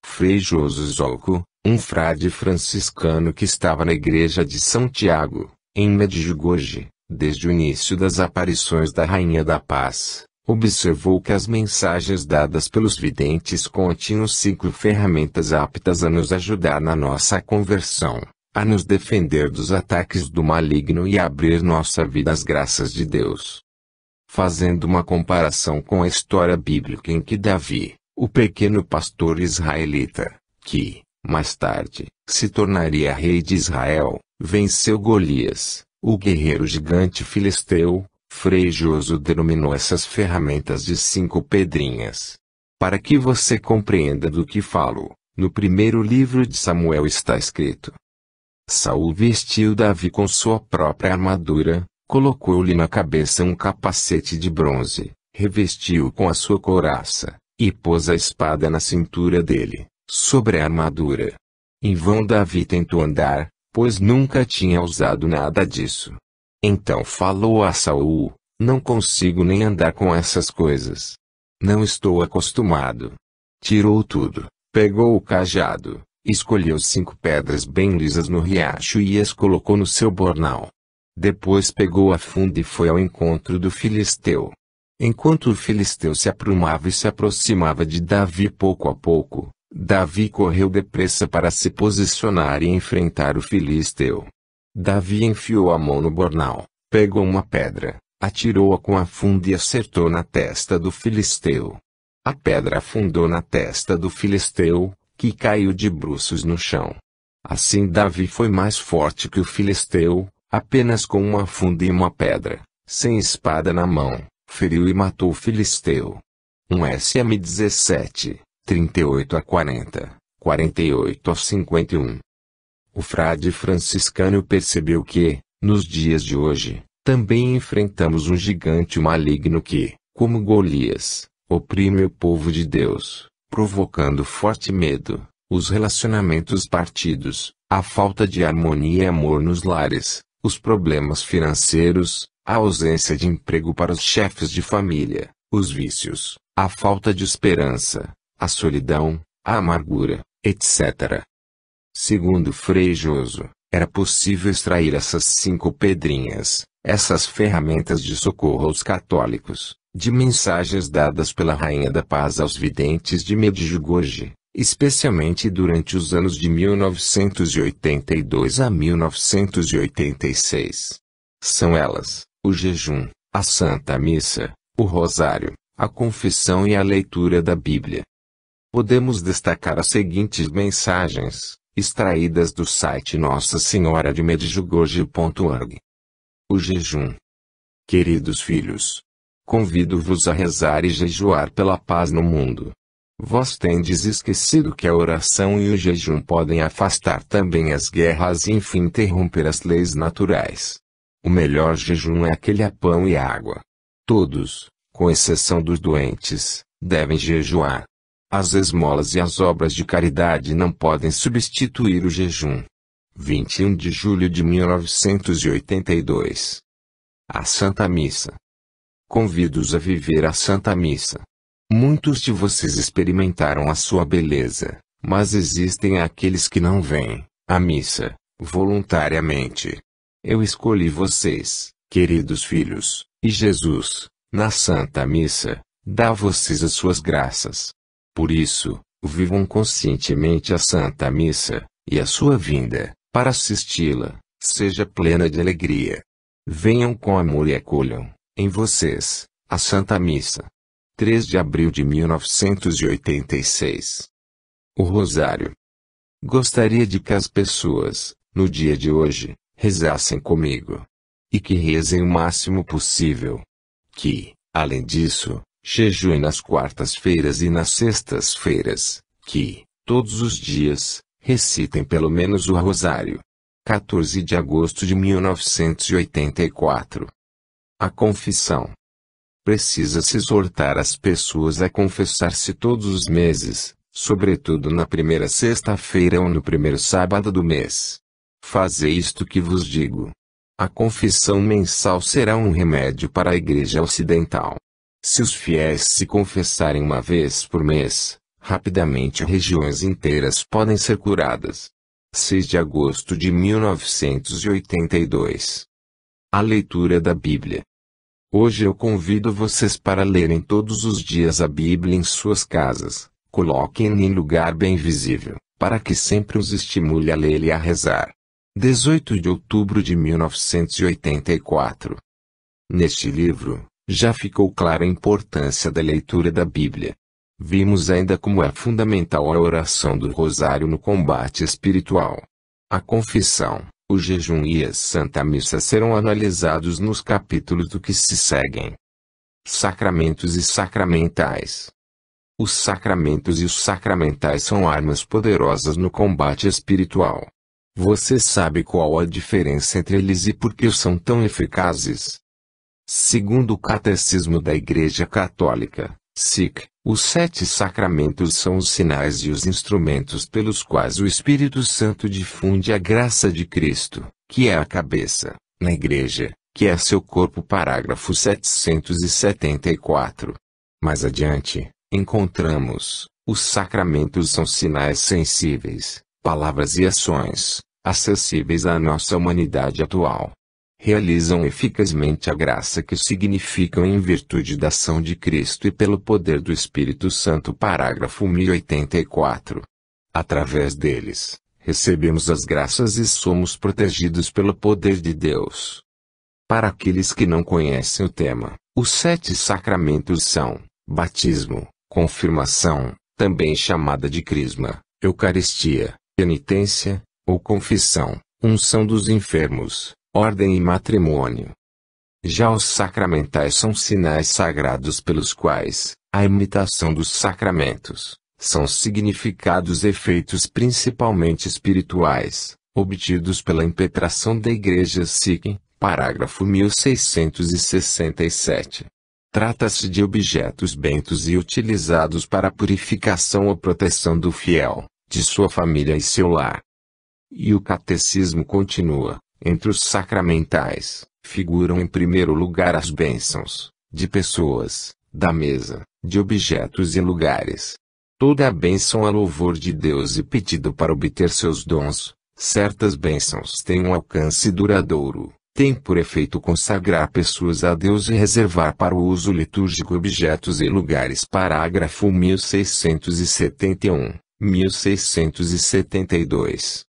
Frei Joso Zolko, um frade franciscano que estava na igreja de São Tiago, em Medjugorje, desde o início das aparições da Rainha da Paz, observou que as mensagens dadas pelos videntes continham 5 ferramentas aptas a nos ajudar na nossa conversão, a nos defender dos ataques do maligno e a abrir nossa vida às graças de Deus. Fazendo uma comparação com a história bíblica em que Davi, o pequeno pastor israelita, que, mais tarde, se tornaria rei de Israel, venceu Golias, o guerreiro gigante filisteu, Frei Joso denominou essas ferramentas de 5 pedrinhas. Para que você compreenda do que falo, no primeiro livro de Samuel está escrito: Saul vestiu Davi com sua própria armadura, colocou-lhe na cabeça um capacete de bronze, revestiu-o com a sua couraça, e pôs a espada na cintura dele, sobre a armadura. Em vão Davi tentou andar, pois nunca tinha usado nada disso. Então falou a Saul: não consigo nem andar com essas coisas. Não estou acostumado. Tirou tudo, pegou o cajado, escolheu 5 pedras bem lisas no riacho e as colocou no seu bornal. Depois pegou a funda e foi ao encontro do filisteu. Enquanto o filisteu se aprumava e se aproximava de Davi pouco a pouco, Davi correu depressa para se posicionar e enfrentar o filisteu. Davi enfiou a mão no bornal, pegou uma pedra, atirou-a com a funda e acertou na testa do filisteu. A pedra afundou na testa do filisteu, que caiu de bruços no chão. Assim Davi foi mais forte que o filisteu, apenas com uma funda e uma pedra, sem espada na mão, feriu e matou o filisteu. 1 SM 17, 38 a 40, 48 a 51. O frade franciscano percebeu que, Nos dias de hoje, também enfrentamos um gigante maligno que, como Golias, oprime o povo de Deus, provocando forte medo, os relacionamentos partidos, a falta de harmonia e amor nos lares, os problemas financeiros, a ausência de emprego para os chefes de família, os vícios, a falta de esperança, a solidão, a amargura, etc. Segundo Frei Joso, era possível extrair essas 5 pedrinhas, essas ferramentas de socorro aos católicos, de mensagens dadas pela Rainha da Paz aos videntes de Medjugorje, especialmente durante os anos de 1982 a 1986. São elas: o jejum, a Santa Missa, o Rosário, a confissão e a leitura da Bíblia. Podemos destacar as seguintes mensagens, extraídas do site Nossa Senhora de Medjugorje.org. O jejum. Queridos filhos, convido-vos a rezar e jejuar pela paz no mundo. Vós tendes esquecido que a oração e o jejum podem afastar também as guerras e enfim interromper as leis naturais. O melhor jejum é aquele a pão e água. Todos, com exceção dos doentes, devem jejuar. As esmolas e as obras de caridade não podem substituir o jejum. 21 de julho de 1982. A Santa Missa. Convido-os a viver a Santa Missa. Muitos de vocês experimentaram a sua beleza, mas existem aqueles que não vêm à missa, voluntariamente. Eu escolhi vocês, queridos filhos, e Jesus, na Santa Missa, dá a vocês as suas graças. Por isso, vivam conscientemente a Santa Missa, e a sua vinda, para assisti-la, seja plena de alegria. Venham com amor e acolham, em vocês, a Santa Missa. 3 de abril de 1986. O Rosário. Gostaria de que as pessoas, no dia de hoje, rezassem comigo. E que rezem o máximo possível. Que, além disso, jejuem nas quartas-feiras e nas sextas-feiras. Que, todos os dias, recitem pelo menos o Rosário. 14 de agosto de 1984. A confissão. Precisa-se exortar as pessoas a confessar-se todos os meses, sobretudo na primeira sexta-feira ou no primeiro sábado do mês. Fazei isto que vos digo. A confissão mensal será um remédio para a Igreja Ocidental. Se os fiéis se confessarem uma vez por mês, rapidamente regiões inteiras podem ser curadas. 6 de agosto de 1982. A leitura da Bíblia. Hoje eu convido vocês para lerem todos os dias a Bíblia em suas casas. Coloquem-na em lugar bem visível, para que sempre os estimule a ler e a rezar. 18 de outubro de 1984. Neste livro, já ficou clara a importância da leitura da Bíblia. Vimos ainda como é fundamental a oração do Rosário no combate espiritual. A confissão, o jejum e a Santa Missa serão analisados nos capítulos do que se seguem. Sacramentos e sacramentais. Os sacramentos e os sacramentais são armas poderosas no combate espiritual. Você sabe qual a diferença entre eles e por que são tão eficazes? Segundo o Catecismo da Igreja Católica, SIC, os 7 sacramentos são os sinais e os instrumentos pelos quais o Espírito Santo difunde a graça de Cristo, que é a cabeça, na Igreja, que é seu corpo. Parágrafo 774. Mais adiante, encontramos: os sacramentos são sinais sensíveis, palavras e ações, acessíveis à nossa humanidade atual. Realizam eficazmente a graça que significam em virtude da ação de Cristo e pelo poder do Espírito Santo. Parágrafo 1084. Através deles, recebemos as graças e somos protegidos pelo poder de Deus. Para aqueles que não conhecem o tema, os 7 sacramentos são: batismo, confirmação, também chamada de crisma, Eucaristia, penitência, ou confissão, unção dos enfermos, ordem e matrimônio. Já os sacramentais são sinais sagrados pelos quais, a imitação dos sacramentos, são significados e efeitos principalmente espirituais, obtidos pela impetração da Igreja SIC, parágrafo 1667. Trata-se de objetos bentos e utilizados para a purificação ou proteção do fiel, de sua família e seu lar. E o catecismo continua: entre os sacramentais, figuram em primeiro lugar as bênçãos, de pessoas, da mesa, de objetos e lugares. Toda a bênção é louvor de Deus e pedido para obter seus dons. Certas bênçãos têm um alcance duradouro, têm por efeito consagrar pessoas a Deus e reservar para o uso litúrgico objetos e lugares. Parágrafo 1671, 1672.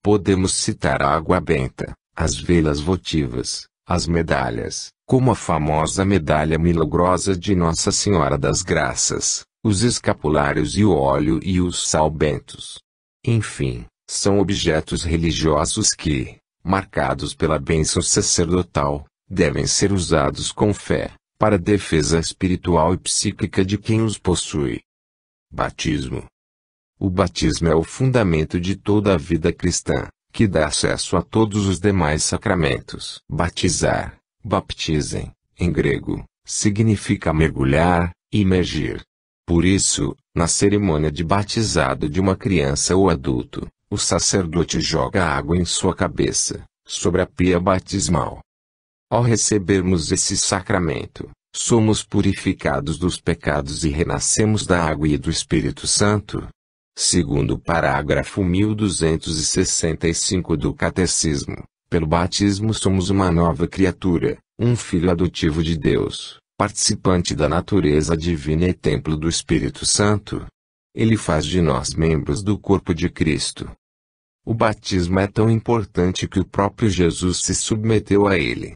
Podemos citar a água benta, as velas votivas, as medalhas, como a famosa medalha milagrosa de Nossa Senhora das Graças, os escapulários e o óleo e os sal bentos. Enfim, são objetos religiosos que, marcados pela bênção sacerdotal, devem ser usados com fé, para a defesa espiritual e psíquica de quem os possui. Batismo. O batismo é o fundamento de toda a vida cristã, que dá acesso a todos os demais sacramentos. Batizar, baptizem, em grego, significa mergulhar, imergir. Por isso, na cerimônia de batizado de uma criança ou adulto, o sacerdote joga água em sua cabeça, sobre a pia batismal. Ao recebermos esse sacramento, somos purificados dos pecados e renascemos da água e do Espírito Santo. Segundo o parágrafo 1265 do Catecismo, pelo batismo somos uma nova criatura, um filho adotivo de Deus, participante da natureza divina e templo do Espírito Santo. Ele faz de nós membros do corpo de Cristo. O batismo é tão importante que o próprio Jesus se submeteu a ele.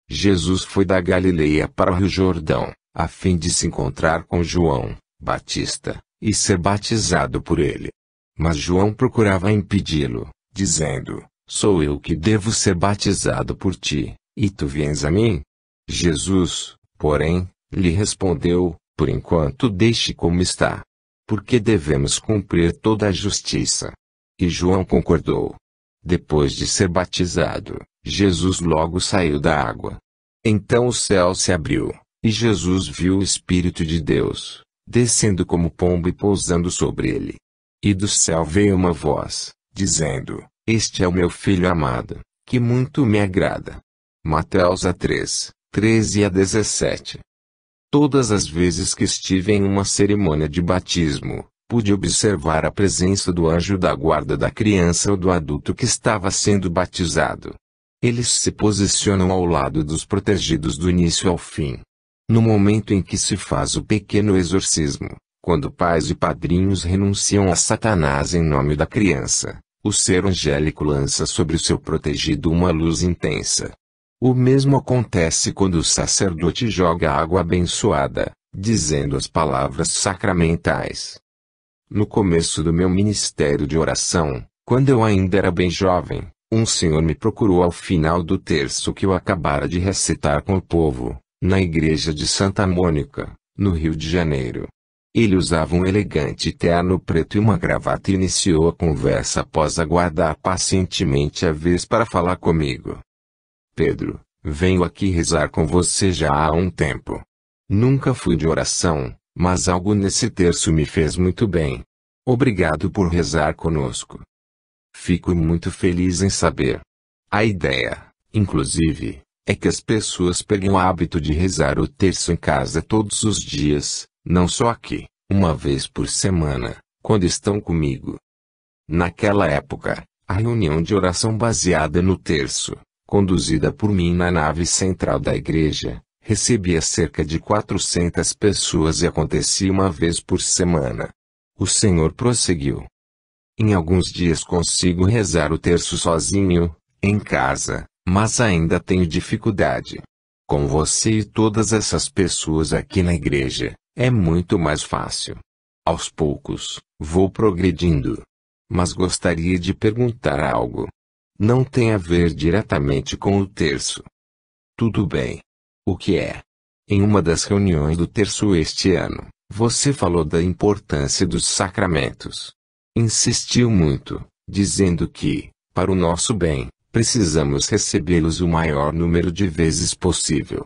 Jesus foi da Galileia para o Rio Jordão, a fim de se encontrar com João Batista, e ser batizado por ele. Mas João procurava impedi-lo, dizendo: sou eu que devo ser batizado por ti, e tu vens a mim? Jesus, porém, lhe respondeu: por enquanto deixe como está. Porque devemos cumprir toda a justiça. E João concordou. Depois de ser batizado, Jesus logo saiu da água. Então o céu se abriu, e Jesus viu o Espírito de Deus, descendo como pombo e pousando sobre ele. E do céu veio uma voz, dizendo: este é o meu Filho amado, que muito me agrada. Mateus 3, 13 a 17. Todas as vezes que estive em uma cerimônia de batismo, pude observar a presença do anjo da guarda da criança ou do adulto que estava sendo batizado. Eles se posicionam ao lado dos protegidos do início ao fim. No momento em que se faz o pequeno exorcismo, quando pais e padrinhos renunciam a Satanás em nome da criança, o ser angélico lança sobre o seu protegido uma luz intensa. O mesmo acontece quando o sacerdote joga água abençoada, dizendo as palavras sacramentais. No começo do meu ministério de oração, quando eu ainda era bem jovem, um senhor me procurou ao final do terço que eu acabara de recitar com o povo, na igreja de Santa Mônica, no Rio de Janeiro. Ele usava um elegante terno preto e uma gravata e iniciou a conversa após aguardar pacientemente a vez para falar comigo. Pedro, venho aqui rezar com você já há um tempo. Nunca fui de oração, mas algo nesse terço me fez muito bem. Obrigado por rezar conosco. Fico muito feliz em saber. A ideia, inclusive, é que as pessoas peguem o hábito de rezar o terço em casa todos os dias, não só aqui, uma vez por semana, quando estão comigo. Naquela época, a reunião de oração baseada no terço, conduzida por mim na nave central da igreja, recebia cerca de 400 pessoas e acontecia uma vez por semana. O Senhor prosseguiu. Em alguns dias consigo rezar o terço sozinho, em casa, mas ainda tenho dificuldade. Com você e todas essas pessoas aqui na igreja, é muito mais fácil. Aos poucos, vou progredindo. Mas gostaria de perguntar algo. Não tem a ver diretamente com o terço. Tudo bem. O que é? Em uma das reuniões do terço este ano, você falou da importância dos sacramentos. Insistiu muito, dizendo que, para o nosso bem, precisamos recebê-los o maior número de vezes possível.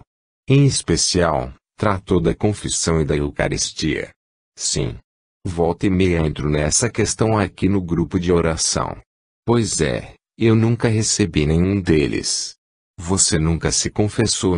Em especial, tratou da confissão e da Eucaristia. Sim. Volta e meia entro nessa questão aqui no grupo de oração. Pois é, eu nunca recebi nenhum deles. Você nunca se confessou